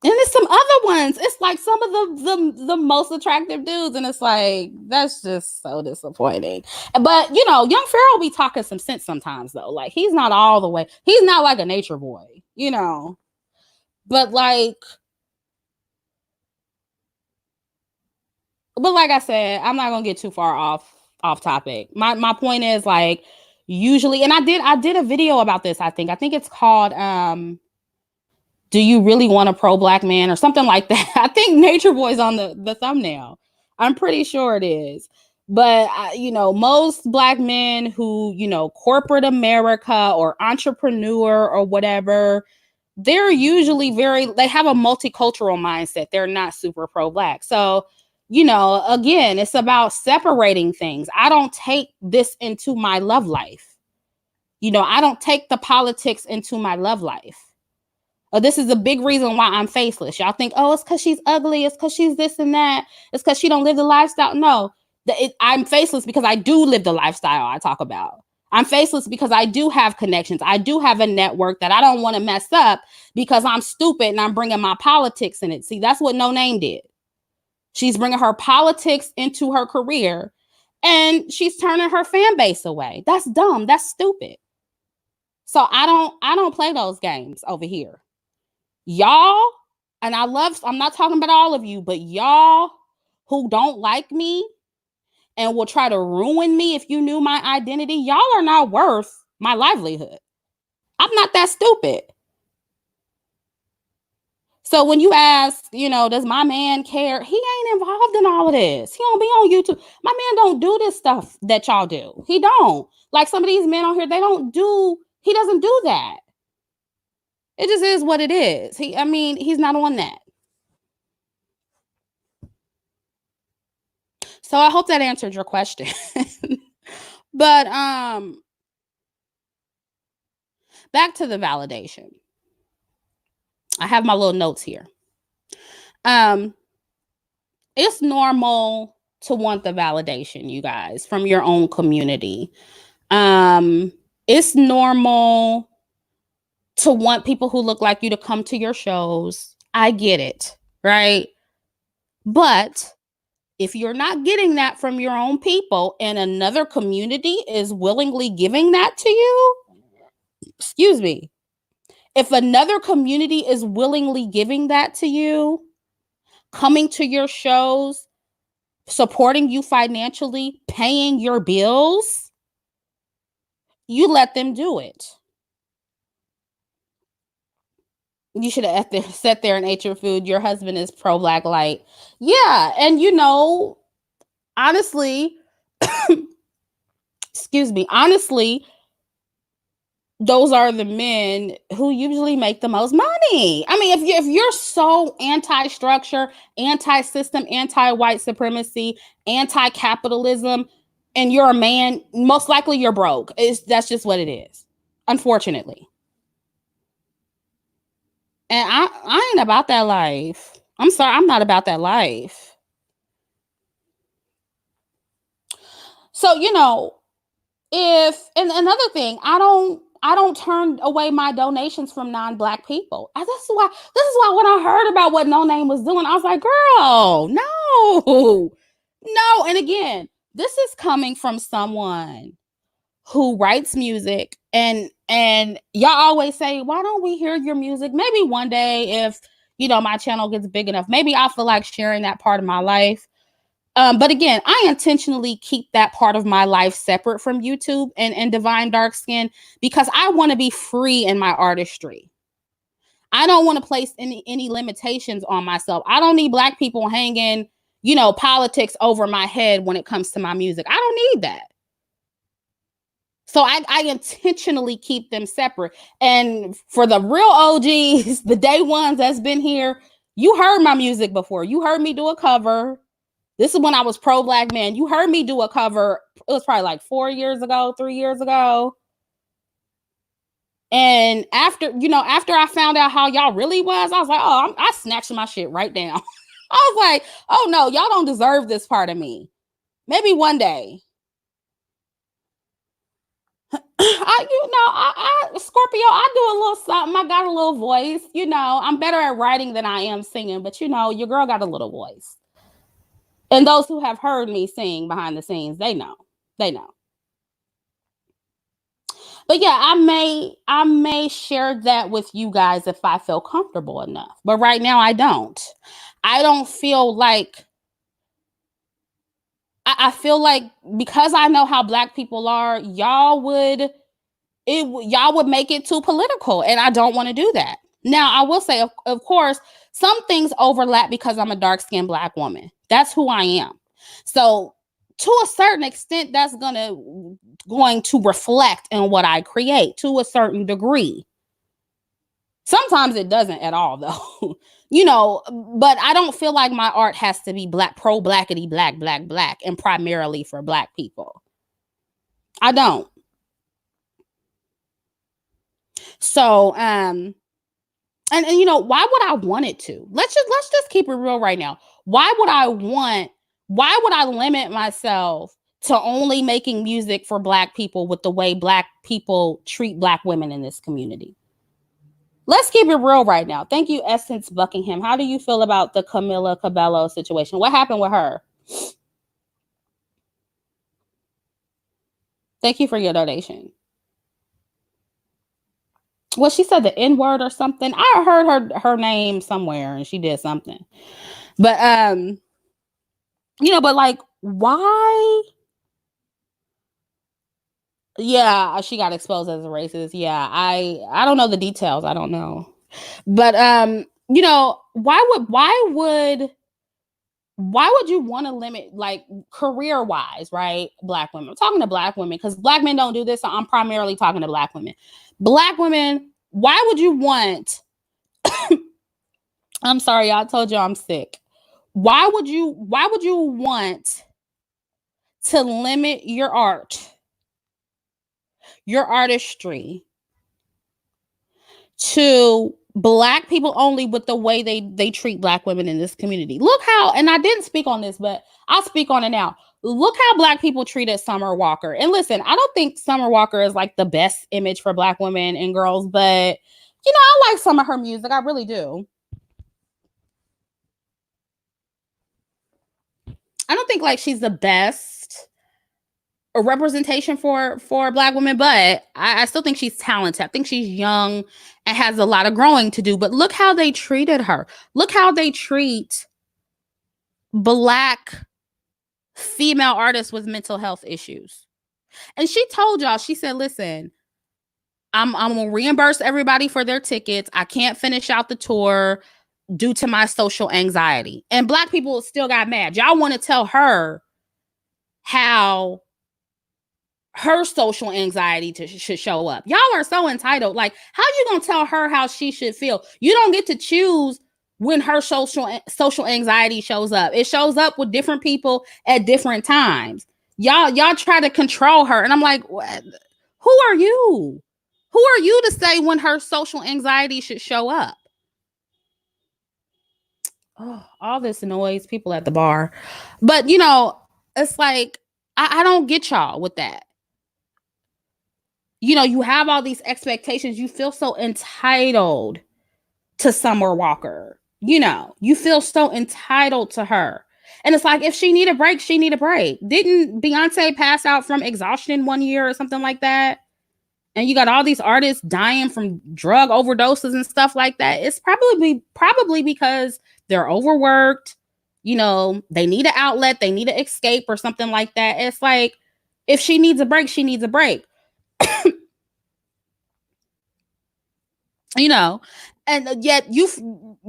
And it's some other ones. It's like some of the most attractive dudes, and it's like that's just so disappointing. But you know, Young Pharaoh be talking some sense sometimes though. Like he's not all the way. He's not like a nature boy, you know. But like I said, I'm not gonna get too far off topic. My point is like usually, and I did a video about this. I think it's called do you really want a pro-black man or something like that? I think Nature Boy's on the thumbnail. I'm pretty sure it is. But, you know, most black men who, you know, corporate America or entrepreneur or whatever, they're usually they have a multicultural mindset. They're not super pro-black. So, you know, again, it's about separating things. I don't take this into my love life. You know, I don't take the politics into my love life. This is a big reason why I'm faceless. Y'all think, oh, it's because she's ugly. It's because she's this and that. It's because she don't live the lifestyle. No, I'm faceless because I do live the lifestyle I talk about. I'm faceless because I do have connections. I do have a network that I don't want to mess up because I'm stupid and I'm bringing my politics in it. See, that's what No Name did. She's bringing her politics into her career and she's turning her fan base away. That's dumb. That's stupid. So I don't play those games over here. Y'all, and I'm not talking about all of you, but y'all who don't like me and will try to ruin me if you knew my identity, y'all are not worth my livelihood. I'm not that stupid. So when you ask, you know, does my man care? He ain't involved in all of this. He don't be on YouTube. My man don't do this stuff that y'all do. He don't. Like some of these men on here, he doesn't do that. It just is what it is. He's not on that. So I hope that answered your question. But back to the validation. I have my little notes here. It's normal to want the validation, you guys, from your own community. It's normal to want people who look like you to come to your shows. I get it, right? But if you're not getting that from your own people and another community is willingly giving that to you, excuse me, if another community is willingly giving that to you, coming to your shows, supporting you financially, paying your bills, you let them do it. You should have sat there and ate your food. Your husband is pro-black light. Yeah, and you know, honestly, excuse me, honestly, those are the men who usually make the most money. I mean, if you're so anti-structure, anti-system, anti-white supremacy, anti-capitalism, and you're a man, most likely you're broke. That's just what it is, unfortunately. And I ain't about that life. I'm sorry, I'm not about that life. So, you know, and another thing, I don't turn away my donations from non-black people. This is why when I heard about what No Name was doing, I was like, girl, no. And again, this is coming from someone who writes music and y'all always say, why don't we hear your music? Maybe one day if, you know, my channel gets big enough, maybe I'll feel like sharing that part of my life. But again, I intentionally keep that part of my life separate from YouTube and Divine Dark Skin because I want to be free in my artistry. I don't want to place any limitations on myself. I don't need black people hanging, you know, politics over my head when it comes to my music. I don't need that. So I intentionally keep them separate. And for the real OGs, the day ones that's been here, you heard my music before. You heard me do a cover. This is when I was pro-black man. You heard me do a cover. It was probably like 3 years ago. And after I found out how y'all really was, I was like, oh, I snatched my shit right down. I was like, oh no, y'all don't deserve this part of me. Maybe one day. Scorpio, I do a little something. I got a little voice. You know, I'm better at writing than I am singing, but you know, your girl got a little voice. And those who have heard me sing behind the scenes, they know. They know. But yeah, I may share that with you guys if I feel comfortable enough. But right now I don't. I don't feel like I feel like because I know how Black people are, y'all would make it too political, and I don't want to do that. Now, I will say, of course, some things overlap because I'm a dark-skinned Black woman. That's who I am. So, to a certain extent, that's going to reflect in what I create to a certain degree. Sometimes it doesn't at all, though. You know, but I don't feel like my art has to be pro-blackity, black, and primarily for Black people. I don't. So, and you know, why would I want it to? Let's just keep it real right now. Why would I limit myself to only making music for Black people with the way Black people treat Black women in this community? Let's keep it real right now. Thank you, Essence Buckingham. How do you feel about the Camila Cabello situation? What happened with her? Thank you for your donation. Well, she said the N-word or something. I heard her name somewhere and she did something. But you know, but like, why? Yeah, she got exposed as a racist. Yeah, I don't know the details. I don't know. But you know, why would you want to limit, like, career-wise, right? Black women. I'm talking to Black women because Black men don't do this, so I'm primarily talking to Black women. Black women, why would you want I'm sorry, I told you I'm sick. Why would you want to limit your art, your artistry to Black people only with the way they treat Black women in this community? Look how, and I didn't speak on this, but I'll speak on it now. Look how Black people treated Summer Walker. And listen, I don't think Summer Walker is like the best image for Black women and girls, but you know, I like some of her music. I really do. I don't think like she's the best a representation for Black women, but I still think she's talented. I think she's young and has a lot of growing to do. But look how they treated her. Look how they treat Black female artists with mental health issues. And she told y'all, she said, listen, I'm gonna reimburse everybody for their tickets. I can't finish out the tour due to my social anxiety. And Black people still got mad. Y'all want to tell her how her social anxiety should show up. Y'all are so entitled. Like, how you gonna tell her how she should feel? You don't get to choose when her social anxiety shows up. It shows up with different people at different times. Y'all try to control her, and I'm like, what? Who are you? Who are you to say when her social anxiety should show up? Oh, all this noise, people at the bar. But you know, it's like I don't get y'all with that. You know, you have all these expectations. You feel so entitled to Summer Walker. You know, you feel so entitled to her. And it's like, if she need a break, she need a break. Didn't Beyonce pass out from exhaustion one year or something like that? And you got all these artists dying from drug overdoses and stuff like that. It's probably because they're overworked. You know, they need an outlet. They need an escape or something like that. It's like, if she needs a break, she needs a break. You know, and yet you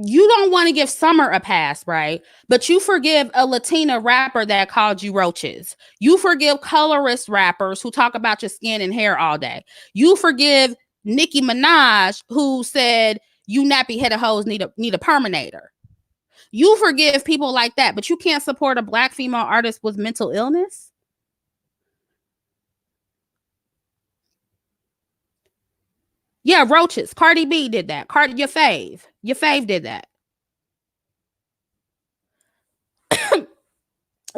don't want to give Summer a pass, right? But you forgive a Latina rapper that called you roaches. You forgive colorist rappers who talk about your skin and hair all day. You forgive Nicki Minaj who said you nappy headed hoes need a perminator. You forgive people like that, but you can't support a Black female artist with mental illness. Yeah, roaches. Cardi B did that. Your fave did that.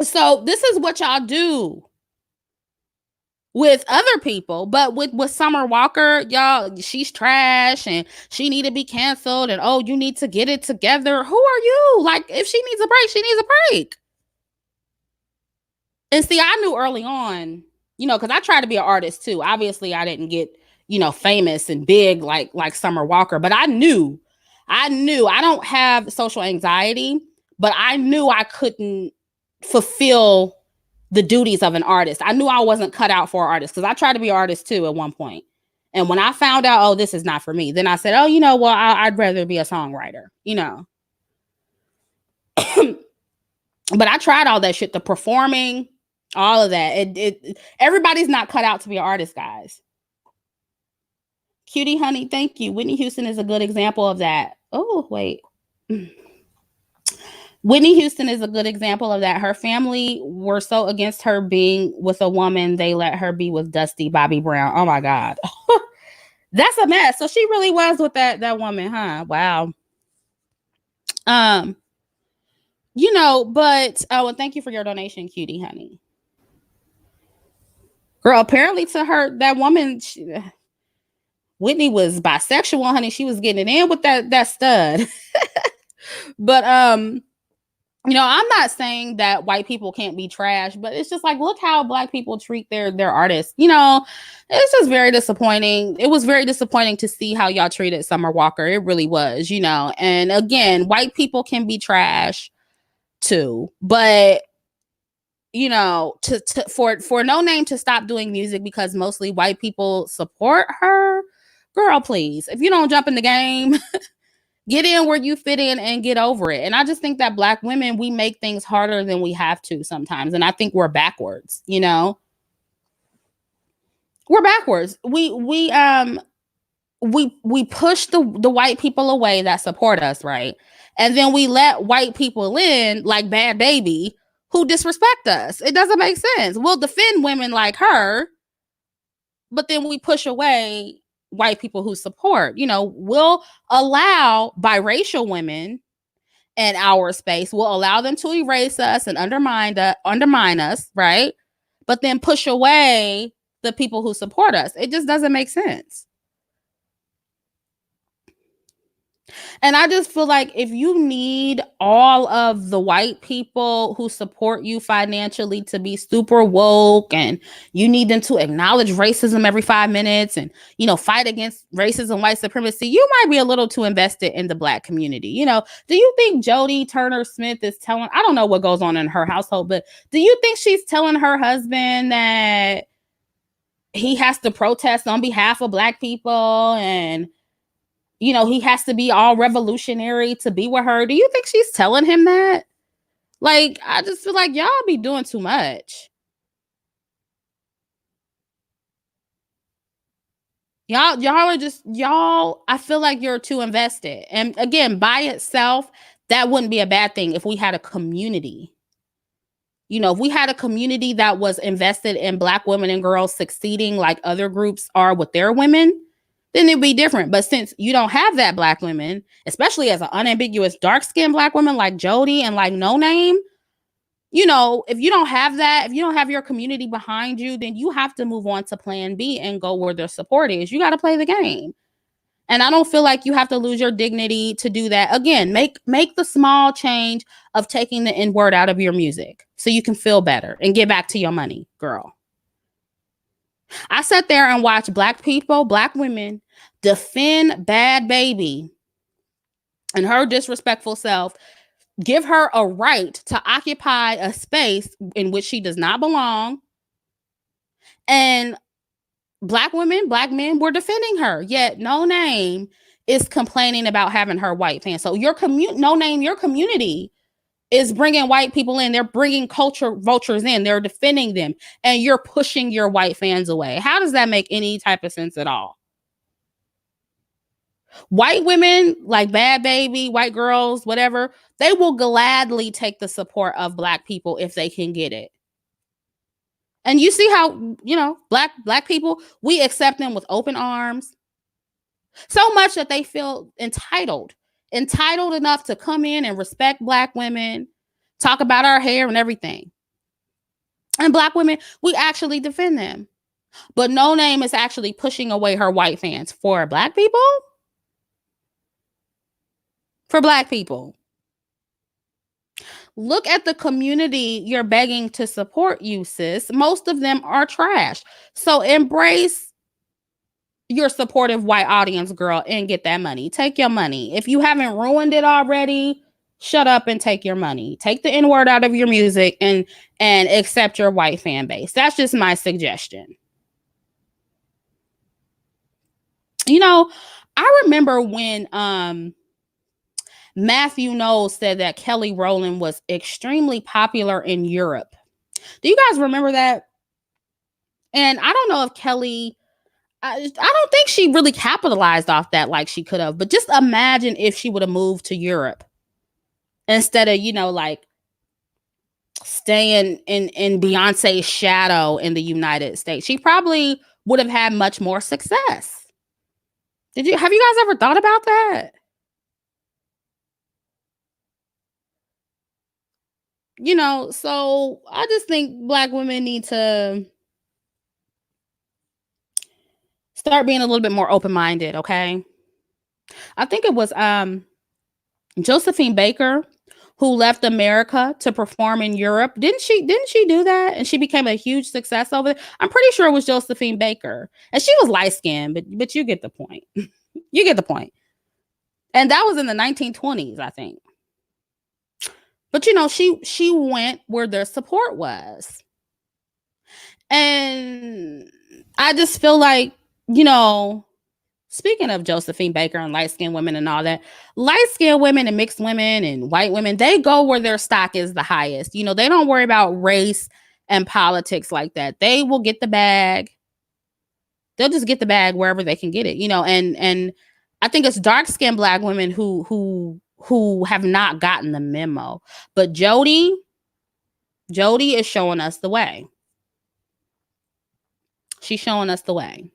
So this is what y'all do. with other people, but with Summer Walker, y'all, she's trash and she need to be canceled, and oh, you need to get it together. Who are you? Like, if she needs a break, she needs a break. And see, I knew early on, because I tried to be an artist too. Obviously, I didn't get, famous and big like Summer Walker, but I knew I don't have social anxiety, but I knew I couldn't fulfill the duties of an artist. I knew I wasn't cut out for an artist because I tried to be an artist too at one point. And when I found out, oh, this is not for me, then I said, oh, well, I'd rather be a songwriter. But I tried all that shit, the performing, all of that. Everybody's not cut out to be an artist, guys. Cutie honey, thank you. Whitney Houston is a good example of that. Oh, wait. Whitney Houston is a good example of that. Her family were so against her being with a woman, they let her be with Dusty Bobby Brown. Oh my God. That's a mess. So she really was with that woman, huh? Wow. But and thank you for your donation, cutie honey. Girl, apparently to her, that woman, Whitney was bisexual, honey. She was getting it in with that stud. But I'm not saying that white people can't be trash, but it's just like, look how Black people treat their artists. It's just very disappointing. It was very disappointing to see how y'all treated Summer Walker. It really was, And again, white people can be trash too, but for No Name to stop doing music because mostly white people support her, girl, please. If you don't jump in the game, get in where you fit in and get over it. And I just think that Black women, we make things harder than we have to sometimes. And I think we're backwards, We're backwards. We push the white people away that support us, right? And then we let white people in like Bad Baby who disrespect us. It doesn't make sense. We'll defend women like her, but then we push away white people who support. We'll allow biracial women in our space. We'll allow them to erase us and undermine us, right? But then push away the people who support us. It just doesn't make sense. And I just feel like if you need all of the white people who support you financially to be super woke, and you need them to acknowledge racism every 5 minutes and, fight against racism, white supremacy, you might be a little too invested in the Black community. Do you think Jodie Turner Smith is telling, I don't know what goes on in her household, but do you think she's telling her husband that he has to protest on behalf of Black people and he has to be all revolutionary to be with her? Do you think she's telling him that? Like, I just feel like y'all be doing too much. Y'all are just, I feel like you're too invested. And again, by itself, that wouldn't be a bad thing if we had a community. If we had a community that was invested in Black women and girls succeeding like other groups are with their women, then it'd be different. But since you don't have that Black women, especially as an unambiguous dark-skinned Black woman like Jodie and like No Name, if you don't have that, if you don't have your community behind you, then you have to move on to plan B and go where their support is. You got to play the game. And I don't feel like you have to lose your dignity to do that. Again, make the small change of taking the N-word out of your music so you can feel better and get back to your money, girl. I sat there and watched Black people, Black women defend Bad Baby and her disrespectful self, give her a right to occupy a space in which she does not belong. And Black women, Black men were defending her, yet No Name is complaining about having her white fans. So your No Name, your community is bringing white people in. They're bringing culture vultures in. They're defending them. And you're pushing your white fans away. How does that make any type of sense at all? White women like Bad Baby, white girls, whatever, they will gladly take the support of Black people if they can get it. And you see how, Black people, we accept them with open arms. So much that they feel entitled enough to come in and respect Black women, talk about our hair and everything. And Black women, we actually defend them. But No Name is actually pushing away her white fans for black people. For black people. Look at the community you're begging to support you, sis. Most of them are trash. So embrace your supportive white audience, girl, and get that money. Take your money. If you haven't ruined it already, shut up and take your money. Take the N-word out of your music and accept your white fan base. That's just my suggestion. You know, I remember when Matthew Knowles said that Kelly Rowland was extremely popular in Europe. Do you guys remember that? And I don't know if Kelly, I don't think she really capitalized off that like she could have. But just imagine if she would have moved to Europe instead of, like staying in Beyonce's shadow in the United States. She probably would have had much more success. Have you guys ever thought about that? So I just think black women need to start being a little bit more open-minded, okay? I think it was Josephine Baker who left America to perform in Europe. Didn't she do that? And she became a huge success over there. I'm pretty sure it was Josephine Baker. And she was light-skinned, but you get the point. You get the point. And that was in the 1920s, I think. But she went where their support was. And I just feel like, speaking of Josephine Baker and light-skinned women and all that, light-skinned women and mixed women and white women, they go where their stock is the highest. They don't worry about race and politics like that. They will get the bag. They'll just get the bag wherever they can get it. And I think it's dark-skinned black women who have not gotten the memo. But Jodie is showing us the way. She's showing us the way.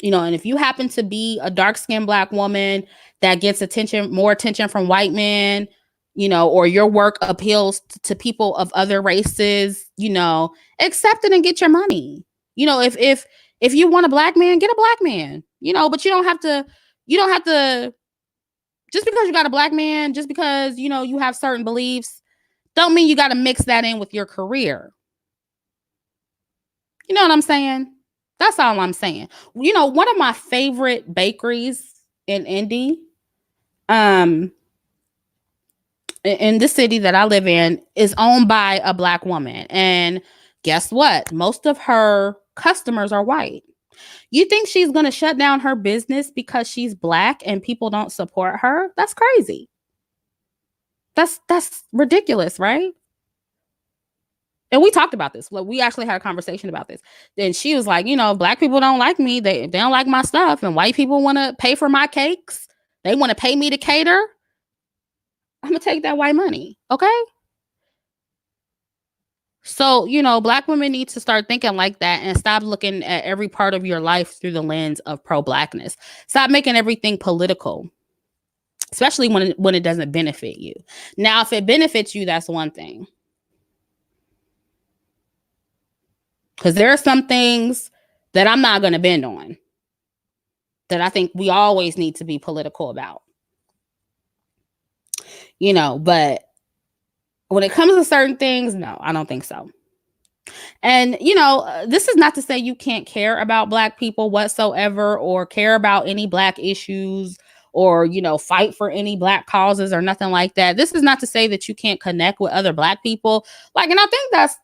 And if you happen to be a dark-skinned black woman that gets more attention from white men, or your work appeals to people of other races, accept it and get your money. If you want a black man, get a black man, but you don't have to, just because you got a black man, just because, you have certain beliefs, don't mean you got to mix that in with your career. You know what I'm saying? That's all I'm saying. One of my favorite bakeries in Indy, in the city that I live in, is owned by a black woman. And guess what? Most of her customers are white. You think she's going to shut down her business because she's black and people don't support her? That's crazy. That's ridiculous, right? And we talked about this. We actually had a conversation about this. And she was like, black people don't like me. They don't like my stuff. And white people want to pay for my cakes. They want to pay me to cater. I'm going to take that white money. Okay? So, black women need to start thinking like that and stop looking at every part of your life through the lens of pro-blackness. Stop making everything political, especially when it doesn't benefit you. Now, if it benefits you, that's one thing. Because there are some things that I'm not going to bend on that I think we always need to be political about. But when it comes to certain things, no, I don't think so. And, this is not to say you can't care about black people whatsoever or care about any black issues or, fight for any black causes or nothing like that. This is not to say that you can't connect with other black people. And I think that's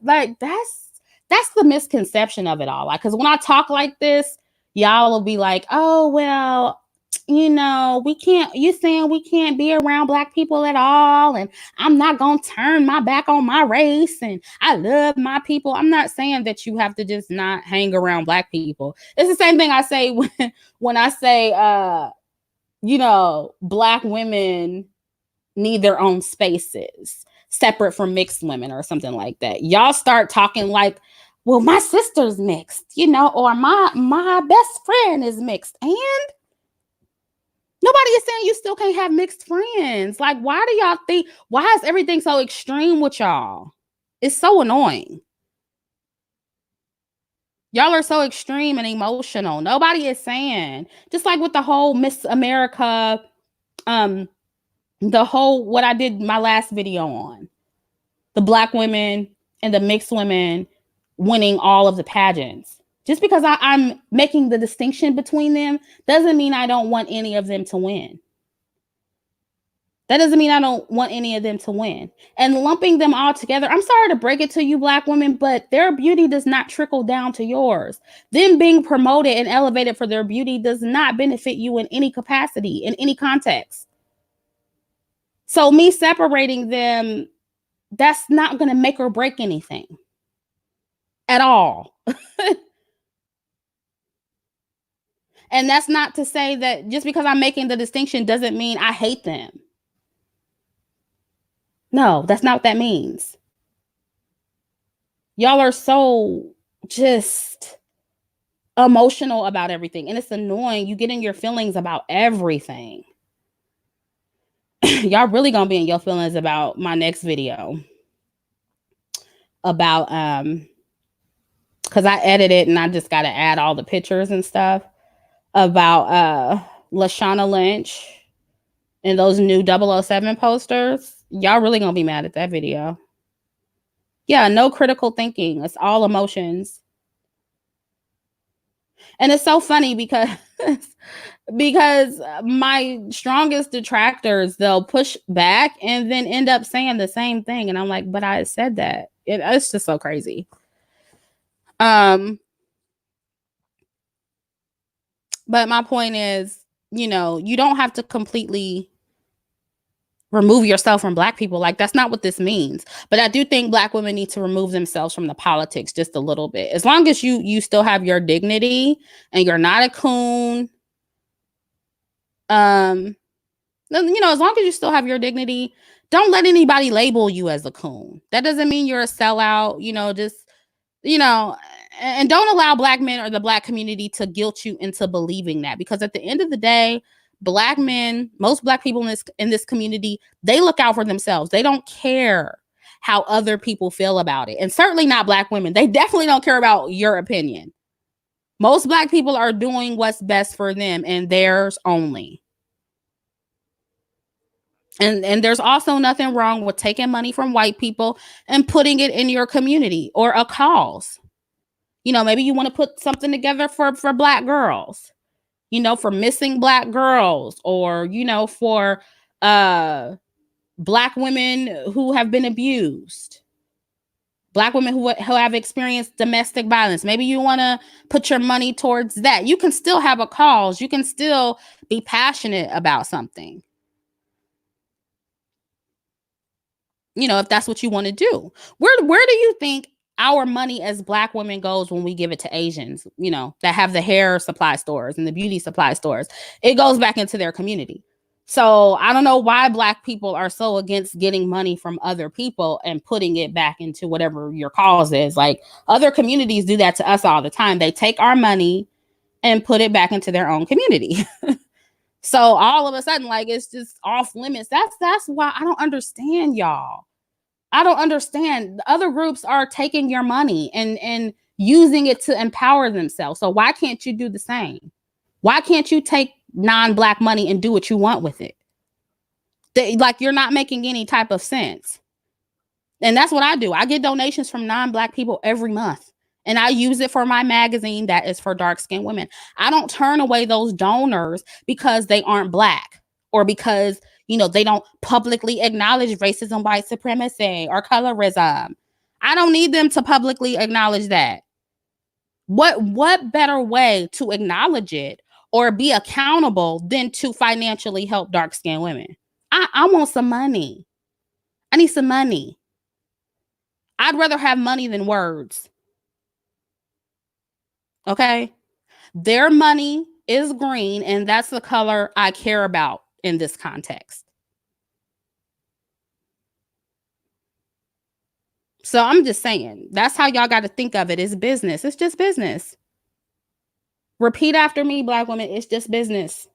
the misconception of it all. Because when I talk like this, y'all will be like, oh, well, you're saying we can't be around black people at all. And I'm not going to turn my back on my race. And I love my people. I'm not saying that you have to just not hang around black people. It's the same thing I say when I say, black women need their own spaces separate from mixed women or something like that. Y'all start talking like, well, my sister's mixed, or my best friend is mixed. And nobody is saying you still can't have mixed friends. Why do y'all think, why is everything so extreme with y'all? It's so annoying. Y'all are so extreme and emotional. Nobody is saying, just like with the whole Miss America, the whole, what I did my last video on, the black women and the mixed women winning all of the pageants. Just because I'm making the distinction between them doesn't mean I don't want any of them to win. That doesn't mean I don't want any of them to win. And lumping them all together, I'm sorry to break it to you, black women, but their beauty does not trickle down to yours. Them being promoted and elevated for their beauty does not benefit you in any capacity, in any context. So me separating them, that's not going to make or break anything at all. And that's not to say that just because I'm making the distinction doesn't mean I hate them. No, that's not what that means. Y'all are so just emotional about everything. And it's annoying. You get in your feelings about everything. Y'all really gonna be in your feelings about my next video. About, because I edited and I just got to add all the pictures and stuff. About Lashana Lynch and those new 007 posters. Y'all really gonna be mad at that video. Yeah, no critical thinking. It's all emotions. And it's so funny because my strongest detractors, they'll push back and then end up saying the same thing. And I'm like, but I said that. It's just so crazy. But my point is, you know, you don't have to completely remove yourself from black people. Like, that's not what this means. But I do think black women need to remove themselves from the politics just a little bit. As long as you still have your dignity and you're not a coon. You know, as long as you still have your dignity, don't let anybody label you as a coon. That doesn't mean you're a sellout, you know, just, you know, and don't allow black men or the black community to guilt you into believing that, because at the end of the day, black men, most black people in this community, they look out for themselves. They don't care how other people feel about it. And certainly not black women. They definitely don't care about your opinion. Most black people are doing what's best for them and theirs only. And there's also nothing wrong with taking money from white people and putting it in your community or a cause. You know, maybe you want to put something together for black girls, you know, for missing black girls, or, you know, for black women who have been abused, black women who have experienced domestic violence. Maybe you want to put your money towards that. You can still have a cause. You can still be passionate about something. You know, if that's what you want to do. Where do you think our money as black women goes when we give it to Asians, you know, that have the hair supply stores and the beauty supply stores? It goes back into their community. So I don't know why black people are so against getting money from other people and putting it back into whatever your cause is. Like, other communities do that to us all the time. They take our money and put it back into their own community. So all of a sudden, like, it's just off limits. That's why I don't understand, y'all. I don't understand. The other groups are taking your money and using it to empower themselves. So why can't you do the same? Why can't you take non-black money and do what you want with it? Like, you're not making any type of sense. And that's what I do. I get donations from non-black people every month, and I use it for my magazine that is for dark-skinned women. I don't turn away those donors because they aren't black, or because, you know, they don't publicly acknowledge racism, white supremacy, or colorism. I don't need them to publicly acknowledge that. What better way to acknowledge it or be accountable than to financially help dark-skinned women? I want some money. I need some money. I'd rather have money than words. Okay? Their money is green, and that's the color I care about in this context. So I'm just saying, that's how y'all got to think of it. It's business. It's just business. Repeat after me, black women. It's just business.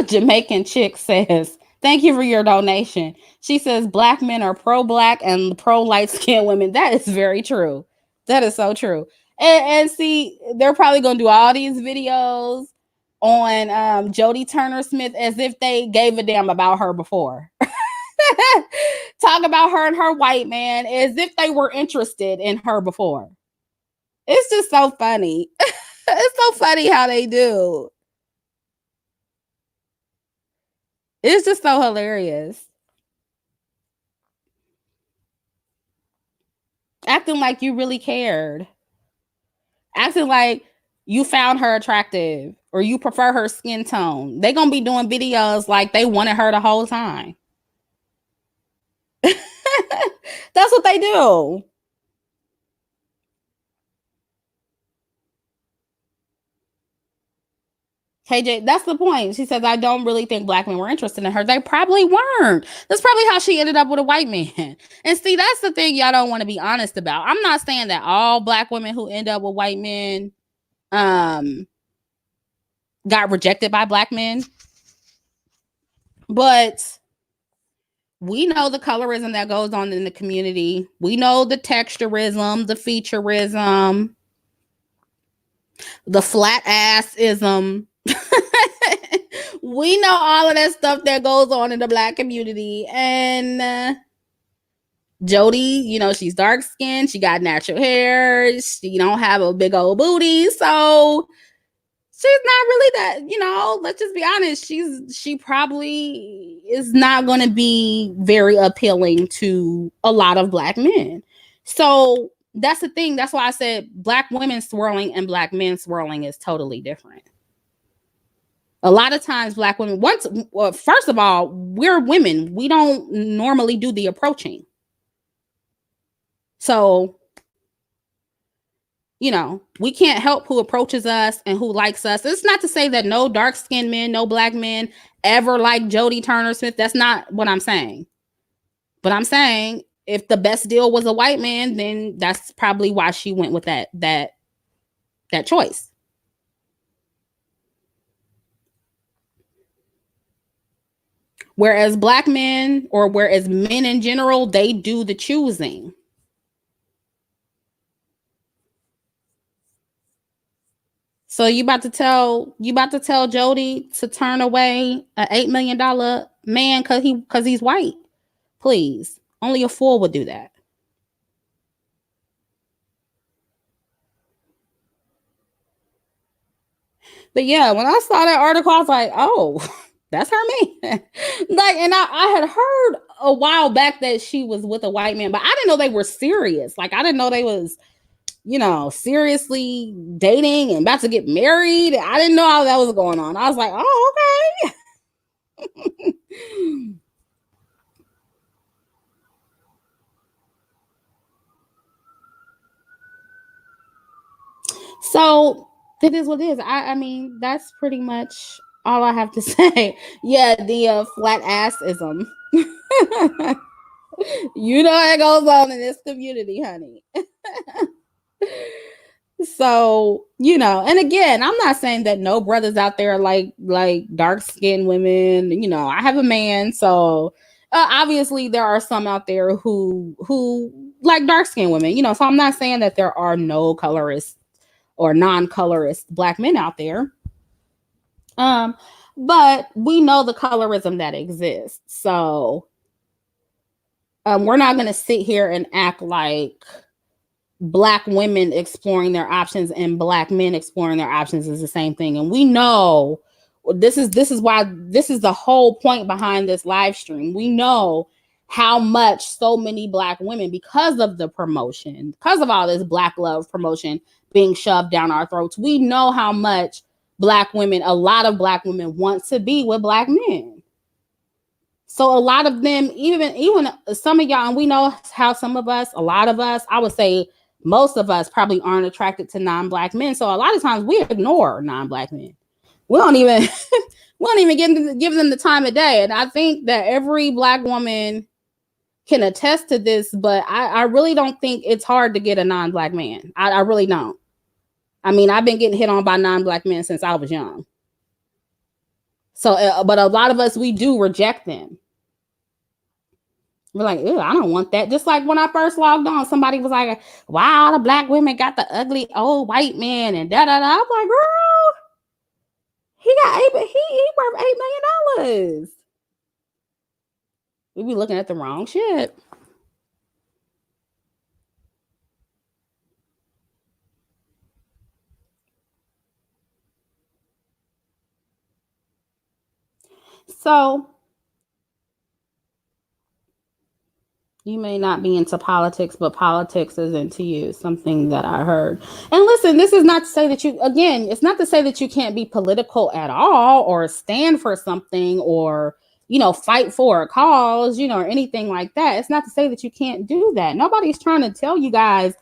Jamaican chick says, Thank you for your donation. She says black men are pro-black and pro-light-skinned women. That is very true. That is so true. And see, they're probably gonna do all these videos on Jodie Turner Smith as if they gave a damn about her before. Talk about her and her white man as if they were interested in her before. It's just so funny. It's so funny how they do. It's just so hilarious. Acting like you really cared. Acting like you found her attractive or you prefer her skin tone. They're going to be doing videos like they wanted her the whole time. That's what they do. KJ, that's the point. She says, I don't really think black men were interested in her. They probably weren't. That's probably how she ended up with a white man. And see, that's the thing y'all don't want to be honest about. I'm not saying that all black women who end up with white men got rejected by black men. But we know the colorism that goes on in the community. We know the texturism, the featureism, the flat ass-ism. We know all of that stuff that goes on in the black community. And Jodie, you know, she's dark skinned. She got natural hair. She don't have a big old booty. So she's not really that, you know, let's just be honest. She probably is not going to be very appealing to a lot of black men. So that's the thing. That's why I said black women swirling and black men swirling is totally different. A lot of times black women, first of all, we're women. We don't normally do the approaching. So, you know, we can't help who approaches us and who likes us. It's not to say that no dark-skinned men, no black men ever like Jodie Turner Smith. That's not what I'm saying. But I'm saying if the best deal was a white man, then that's probably why she went with that choice. Whereas black men, or whereas men in general, they do the choosing. So you about to tell Jodie to turn away an $8 million man because he's white? Please, only a fool would do that. But yeah, when I saw that article, I was like, oh, that's her man. Like, and I had heard a while back that she was with a white man, but I didn't know they were serious. Like, I didn't know they was, you know, seriously dating and about to get married. I didn't know how that was going on. I was like, oh, okay. So it is what it is. I mean, that's pretty much all I have to say. Yeah, the flat ass-ism. You know what goes on in this community, honey. So, you know, and again, I'm not saying that no brothers out there like dark-skinned women. You know, I have a man, so obviously there are some out there who like dark-skinned women. You know, so I'm not saying that there are no colorist or non-colorist black men out there. But we know the colorism that exists. So we're not going to sit here and act like black women exploring their options and black men exploring their options is the same thing. And we know this is why this is the whole point behind this live stream. We know how much so many black women, because of the promotion, because of all this black love promotion being shoved down our throats, we know how much a lot of black women want to be with black men. So a lot of them, even some of y'all, and we know how a lot of us, I would say most of us probably aren't attracted to non-black men. So a lot of times we ignore non-black men. We don't even give them the time of day. And I think that every black woman can attest to this, but I really don't think it's hard to get a non-black man. I really don't. I mean, I've been getting hit on by non-black men since I was young. So, but a lot of us, we do reject them. We're like, ew, I don't want that. Just like when I first logged on, somebody was like, wow, the black women got the ugly old white man and da da da. I'm like, girl, he worth $8 million. We be looking at the wrong shit. So you may not be into politics, but politics is into you. Something that I heard. And listen, this is not to say that you, again, it's not to say that you can't be political at all or stand for something or, fight for a cause, or anything like that. It's not to say that you can't do that. Nobody's trying to tell you guys,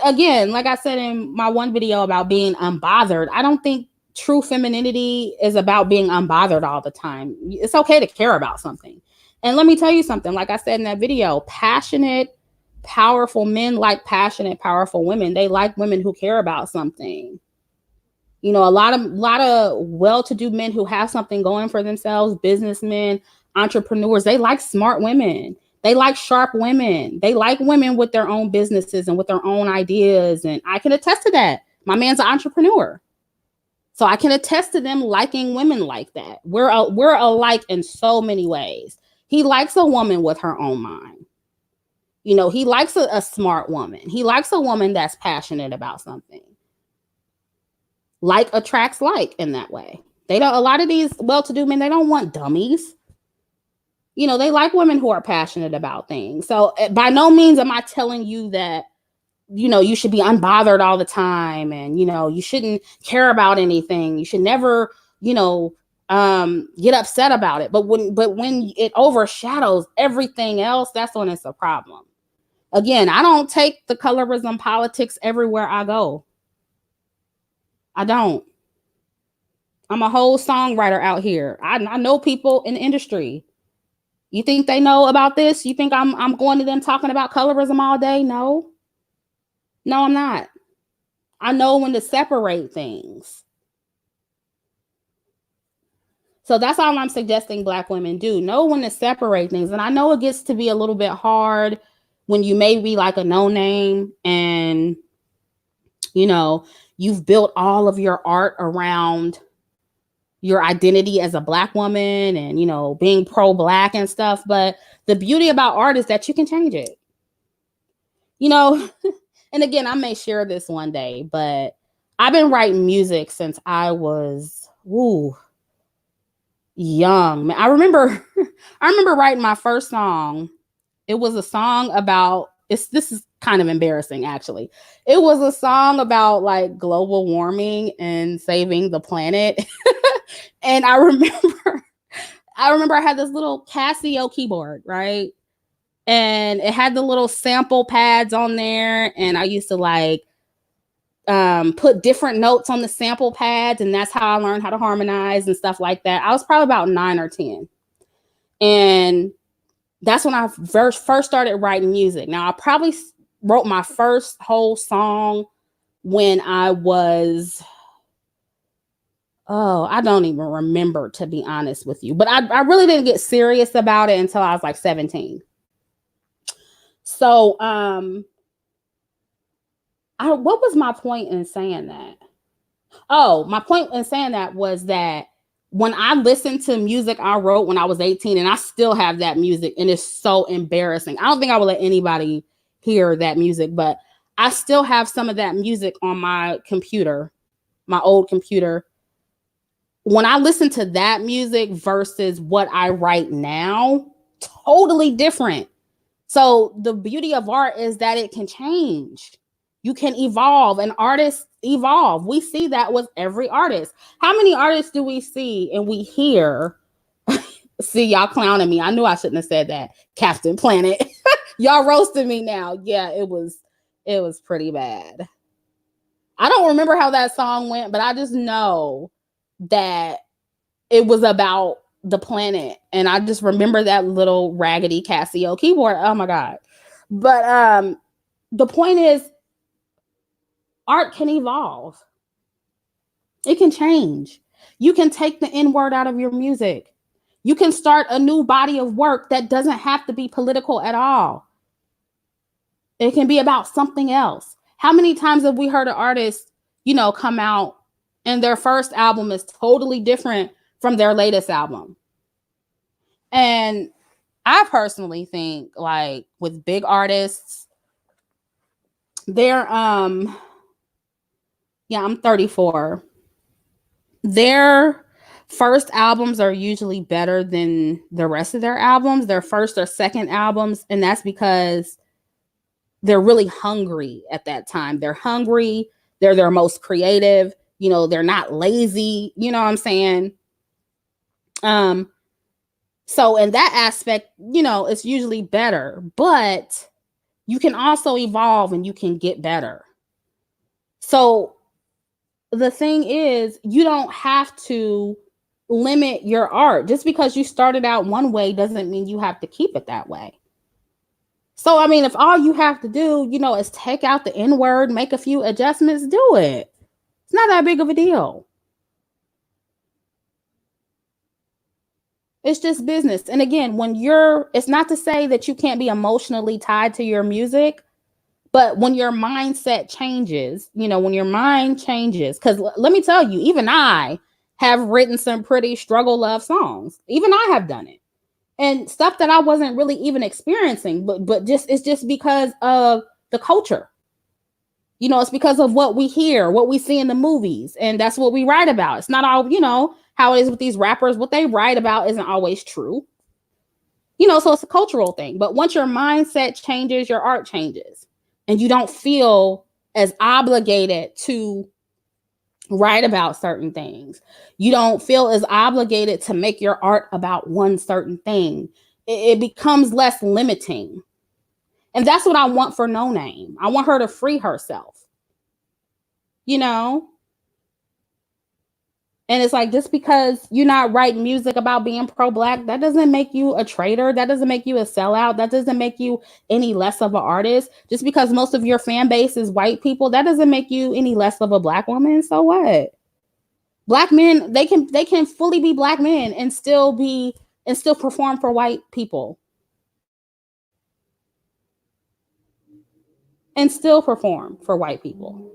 again, like I said in my one video about being unbothered, I don't think true femininity is about being unbothered all the time. It's okay to care about something. And let me tell you something, like I said in that video, passionate, powerful men like passionate, powerful women. They like women who care about something. A lot of well-to-do men who have something going for themselves, businessmen, entrepreneurs, they like smart women. They like sharp women. They like women with their own businesses and with their own ideas. And I can attest to that. My man's an entrepreneur. So I can attest to them liking women like that. We're alike in so many ways. He likes a woman with her own mind. He likes a smart woman. He likes a woman that's passionate about something. Like attracts like in that way. A lot of these well-to-do men, they don't want dummies. They like women who are passionate about things. So by no means am I telling you that, you should be unbothered all the time and, you shouldn't care about anything. You should never, get upset about it. But when it overshadows everything else, that's when it's a problem. Again, I don't take the colorism politics everywhere I go. I don't. I'm a whole songwriter out here. I know people in the industry. You think they know about this? You think I'm going to them talking about colorism all day? No. No, I'm not. I know when to separate things. So that's all I'm suggesting Black women do. Know when to separate things. And I know it gets to be a little bit hard when you may be like a no-name and, you've built all of your art around your identity as a Black woman and, being pro-Black and stuff. But the beauty about art is that you can change it. And again, I may share this one day, but I've been writing music since I was young. I remember writing my first song. It was a song about this is kind of embarrassing, actually. It was a song about like global warming and saving the planet. And I remember I had this little Casio keyboard, right? And it had the little sample pads on there. And I used to like put different notes on the sample pads. And that's how I learned how to harmonize and stuff like that. I was probably about 9 or 10. And that's when I first started writing music. Now, I probably wrote my first whole song when I was, I don't even remember, to be honest with you. But I really didn't get serious about it until I was like 17. So, what was my point in saying that? Oh, my point in saying that was that when I listened to music I wrote when I was 18, and I still have that music, and it's so embarrassing. I don't think I will let anybody hear that music, but I still have some of that music on my computer, my old computer. When I listen to that music versus what I write now, totally different. So the beauty of art is that it can change. You can evolve, and artists evolve. We see that with every artist. How many artists do we see and we hear? See, y'all clowning me. I knew I shouldn't have said that. Captain Planet. Y'all roasting me now. Yeah, it was pretty bad. I don't remember how that song went, but I just know that it was about the planet. And I just remember that little raggedy Casio keyboard. Oh my God. But the point is, art can evolve. It can change. You can take the N word out of your music. You can start a new body of work that doesn't have to be political at all. It can be about something else. How many times have we heard an artist, come out and their first album is totally different from their latest album? And I personally think, like, with big artists, they're I'm 34. Their first albums are usually better than the rest of their albums, their first or second albums, and that's because they're really hungry at that time. They're hungry, they're their most creative, they're not lazy, you know what I'm saying? So in that aspect, it's usually better, but you can also evolve and you can get better. So the thing is, you don't have to limit your art. Just because you started out one way doesn't mean you have to keep it that way. So, I mean, if all you have to do, is take out the N word, make a few adjustments, do it. It's not that big of a deal. It's just business. And again, it's not to say that you can't be emotionally tied to your music, but when your mindset changes, when your mind changes, because let me tell you, even I have written some pretty struggle love songs. Even I have done it. And stuff that I wasn't really even experiencing, but it's just because of the culture. It's because of what we hear, what we see in the movies, and that's what we write about. It's not all, how it is with these rappers. What they write about isn't always true. So it's a cultural thing. But once your mindset changes, your art changes. And you don't feel as obligated to write about certain things. You don't feel as obligated to make your art about one certain thing. It becomes less limiting. And that's what I want for No Name. I want her to free herself. And it's like, just because you're not writing music about being pro-Black, that doesn't make you a traitor. That doesn't make you a sellout. That doesn't make you any less of an artist. Just because most of your fan base is white people, that doesn't make you any less of a Black woman. So what? Black men, they can fully be Black men and still perform for white people. And still perform for white people.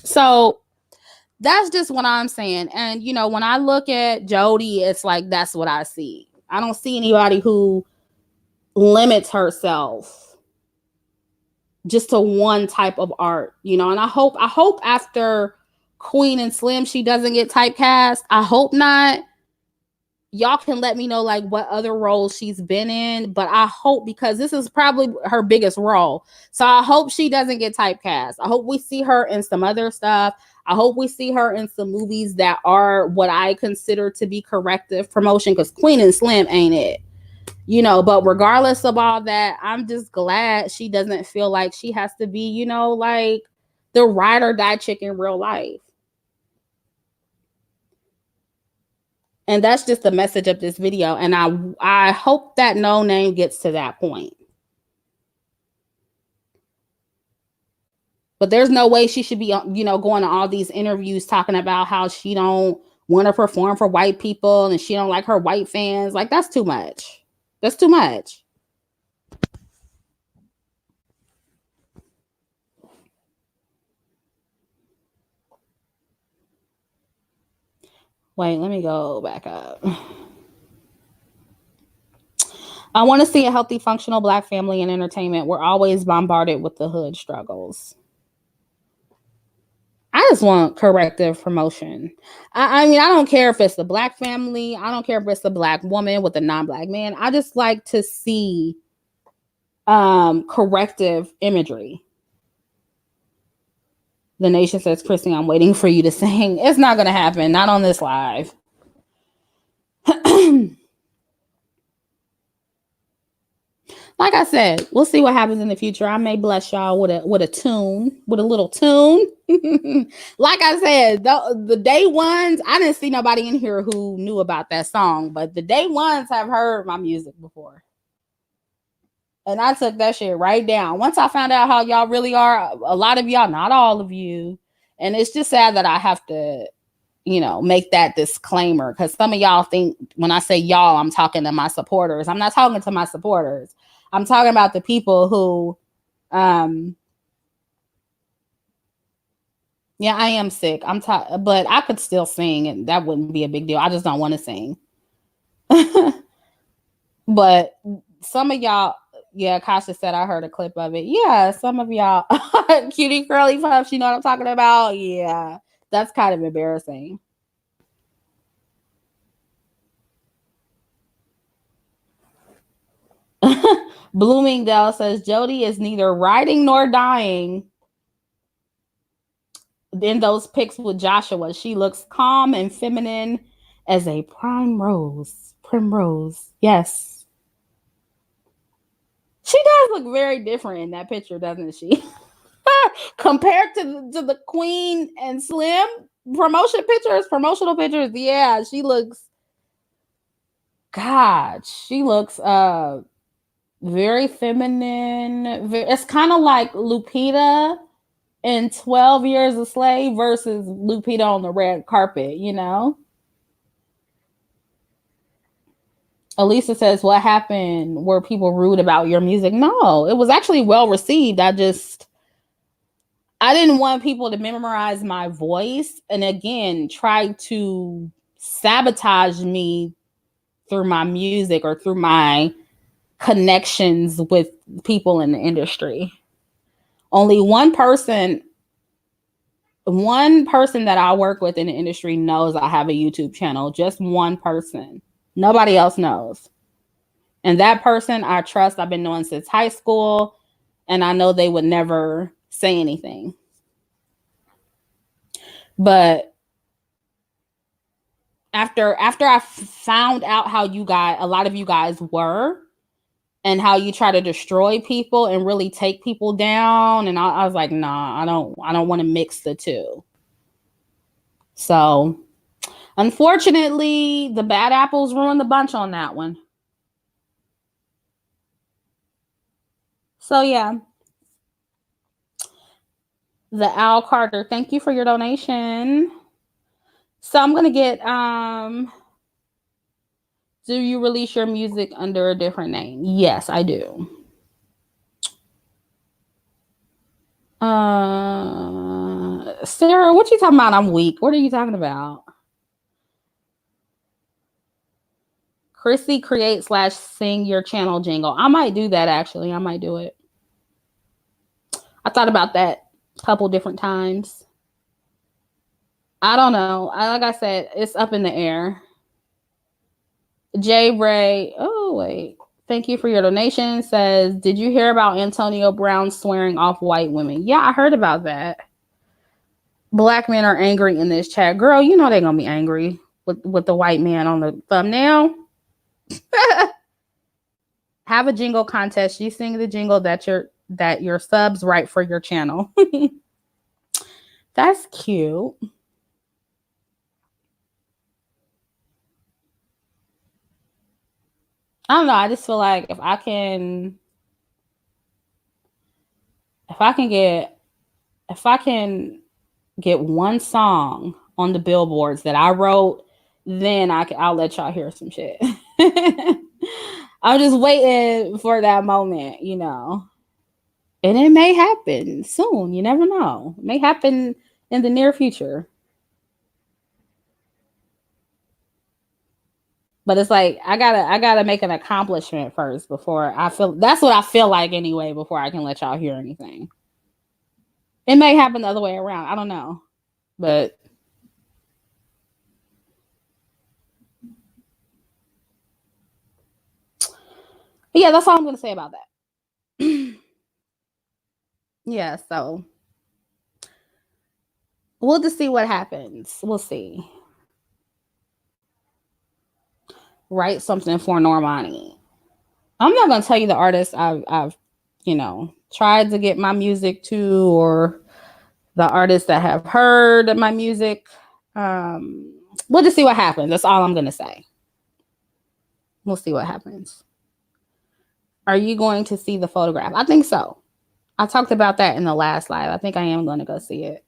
So that's just what I'm saying. And, when I look at Jodie, it's like, that's what I see. I don't see anybody who limits herself just to one type of art, and I hope after Queen and Slim, she doesn't get typecast. I hope not. Y'all can let me know, like, what other roles she's been in, but I hope, because this is probably her biggest role. So I hope she doesn't get typecast. I hope we see her in some other stuff. I hope we see her in some movies that are what I consider to be corrective promotion, because Queen and Slim ain't it. But regardless of all that, I'm just glad she doesn't feel like she has to be, like the ride or die chick in real life. And that's just the message of this video. And I hope that No Name gets to that point. But there's no way she should be, going to all these interviews talking about how she don't want to perform for white people and she don't like her white fans. Like, that's too much. That's too much. Wait, let me go back up. I want to see a healthy, functional Black family in entertainment. We're always bombarded with the hood struggles. I just want corrective promotion. I mean, I don't care if it's the Black family. I don't care if it's the Black woman with a non-Black man. I just like to see corrective imagery. The Nation says, Chrissie, I'm waiting for you to sing. It's not going to happen. Not on this live. Like I said, we'll see what happens in the future. I may bless y'all with a little tune. Like I said, the day ones, I didn't see nobody in here who knew about that song, but the day ones have heard my music before. And I took that shit right down. Once I found out how y'all really are, a lot of y'all, not all of you, And it's just sad that I have to, make that disclaimer, because some of y'all think when I say y'all, I'm talking to my supporters. I'm not talking to my supporters. I'm talking about the people who, yeah, I am sick. But I could still sing, and that wouldn't be a big deal. I just don't want to sing. But some of y'all, yeah, Kasha said I heard a clip of it. Yeah, some of y'all, cutie curly puffs, you know what I'm talking about? Yeah, that's kind of embarrassing. Bloomingdale says Jodie is neither riding nor dying in those pics with Joshua. She looks calm and feminine as a primrose. Yes. She does look very different in that picture, doesn't she? Compared to the Queen and Slim promotional pictures. Yeah, she looks, God, she looks very feminine. It's kind of like Lupita in 12 Years a Slave versus Lupita on the red carpet, Elisa says, what happened? Were people rude about your music? No, it was actually well received. I didn't want people to memorize my voice and again try to sabotage me through my music or through my connections with people in the industry. Only one person that I work with in the industry knows I have a YouTube channel. Just one person. Nobody else knows. And that person I trust. I've been knowing since high school, and I know they would never say anything. But after I found out how a lot of you guys were, and how you try to destroy people and really take people down, and I was like, nah, I don't want to mix the two. So, unfortunately, the bad apples ruined the bunch on that one. So yeah. The Al Carter, thank you for your donation. So I'm gonna get do you release your music under a different name? Yes, I do. Sarah, what you talking about? I'm weak. What are you talking about? Chrissie, create / sing your channel jingle. I might do that, actually. I might do it. I thought about that a couple different times. I don't know. Like I said, it's up in the air. Jay Ray, oh wait. Thank you for your donation. Says, did you hear about Antonio Brown swearing off white women? Yeah, I heard about that. Black men are angry in this chat. Girl, you know they're gonna be angry with the white man on the thumbnail. Have a jingle contest. You sing the jingle that your subs write for your channel. That's cute. I don't know. I just feel like if I can get one song on the billboards that I wrote, then I'll let y'all hear some shit. I'm just waiting for that moment, And it may happen soon. You never know. It may happen in the near future. But it's like I gotta make an accomplishment first before that's what I feel like anyway, before I can let y'all hear anything. It may happen the other way around. I don't know. But yeah, that's all I'm gonna say about that. Yeah, so we'll just see what happens. We'll see. Write something for Normani. I'm not gonna tell you the artists I've tried to get my music to, or the artists that have heard my music. We'll just see what happens. That's all I'm gonna say. We'll see what happens. Are you going to see the photograph? I think so. I talked about that in the last live. I think I am going to go see it.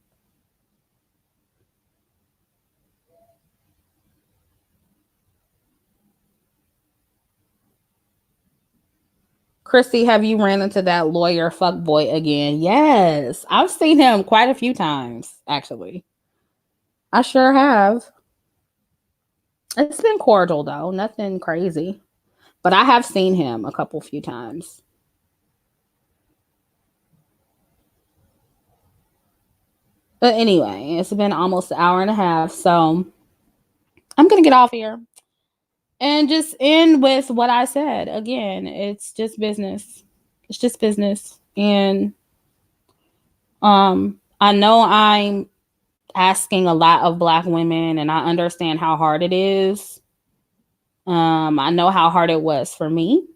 Chrissie, have you ran into that lawyer fuckboy again? Yes. I've seen him quite a few times, actually. I sure have. It's been cordial, though. Nothing crazy. But I have seen him a few times. But anyway, it's been almost an hour and a half. So I'm going to get off here and just end with what I said. Again, it's just business. It's just business. And I know I'm asking a lot of Black women, and I understand how hard it is. I know how hard it was for me,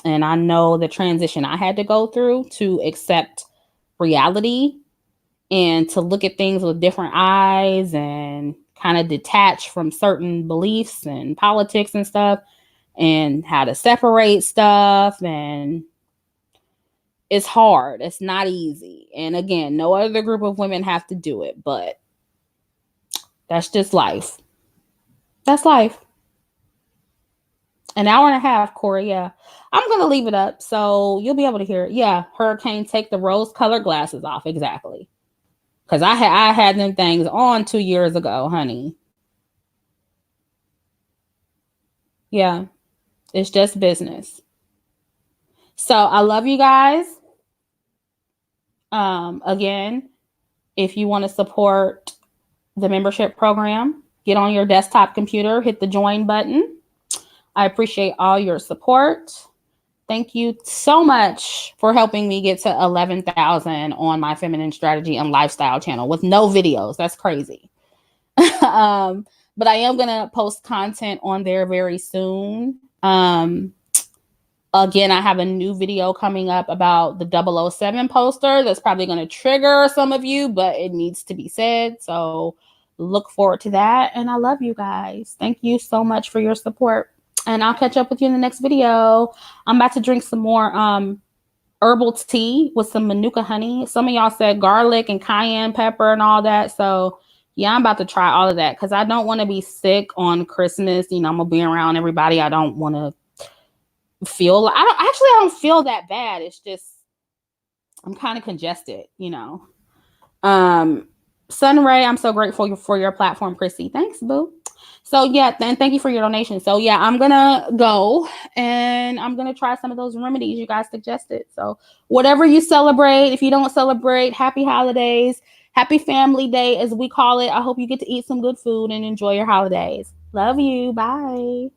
and I know the transition I had to go through to accept reality and to look at things with different eyes and kind of detach from certain beliefs and politics and stuff, and how to separate stuff. And it's hard. It's not easy. And again, no other group of women have to do it, but that's just life. That's life. An hour and a half, Corey. Yeah. I'm going to leave it up so you'll be able to hear it. Yeah. Hurricane, take the rose colored glasses off. Exactly. Because I had them things on 2 years ago, honey. Yeah. It's just business. So I love you guys. Again, if you want to support the membership program, get on your desktop computer, hit the join button. I appreciate all your support. Thank you so much for helping me get to 11,000 on my feminine strategy and lifestyle channel with no videos. That's crazy. But I am going to post content on there very soon. Again, I have a new video coming up about the 007 poster that's probably going to trigger some of you, but it needs to be said. So look forward to that. And I love you guys. Thank you so much for your support. And I'll catch up with you in the next video. I'm about to drink some more herbal tea with some manuka honey. Some of y'all said garlic and cayenne pepper and all that. So yeah, I'm about to try all of that because I don't want to be sick on Christmas. You know, I'm going to be around everybody. I don't want to feel, I don't feel that bad. It's just, I'm kind of congested, you know. Sunray, I'm so grateful for your platform, Chrissy. Thanks, boo. So yeah, and thank you for your donation. So yeah, I'm gonna go and I'm gonna try some of those remedies you guys suggested. So whatever you celebrate, if you don't celebrate, happy holidays, happy family day as we call it. I hope you get to eat some good food and enjoy your holidays. Love you. Bye.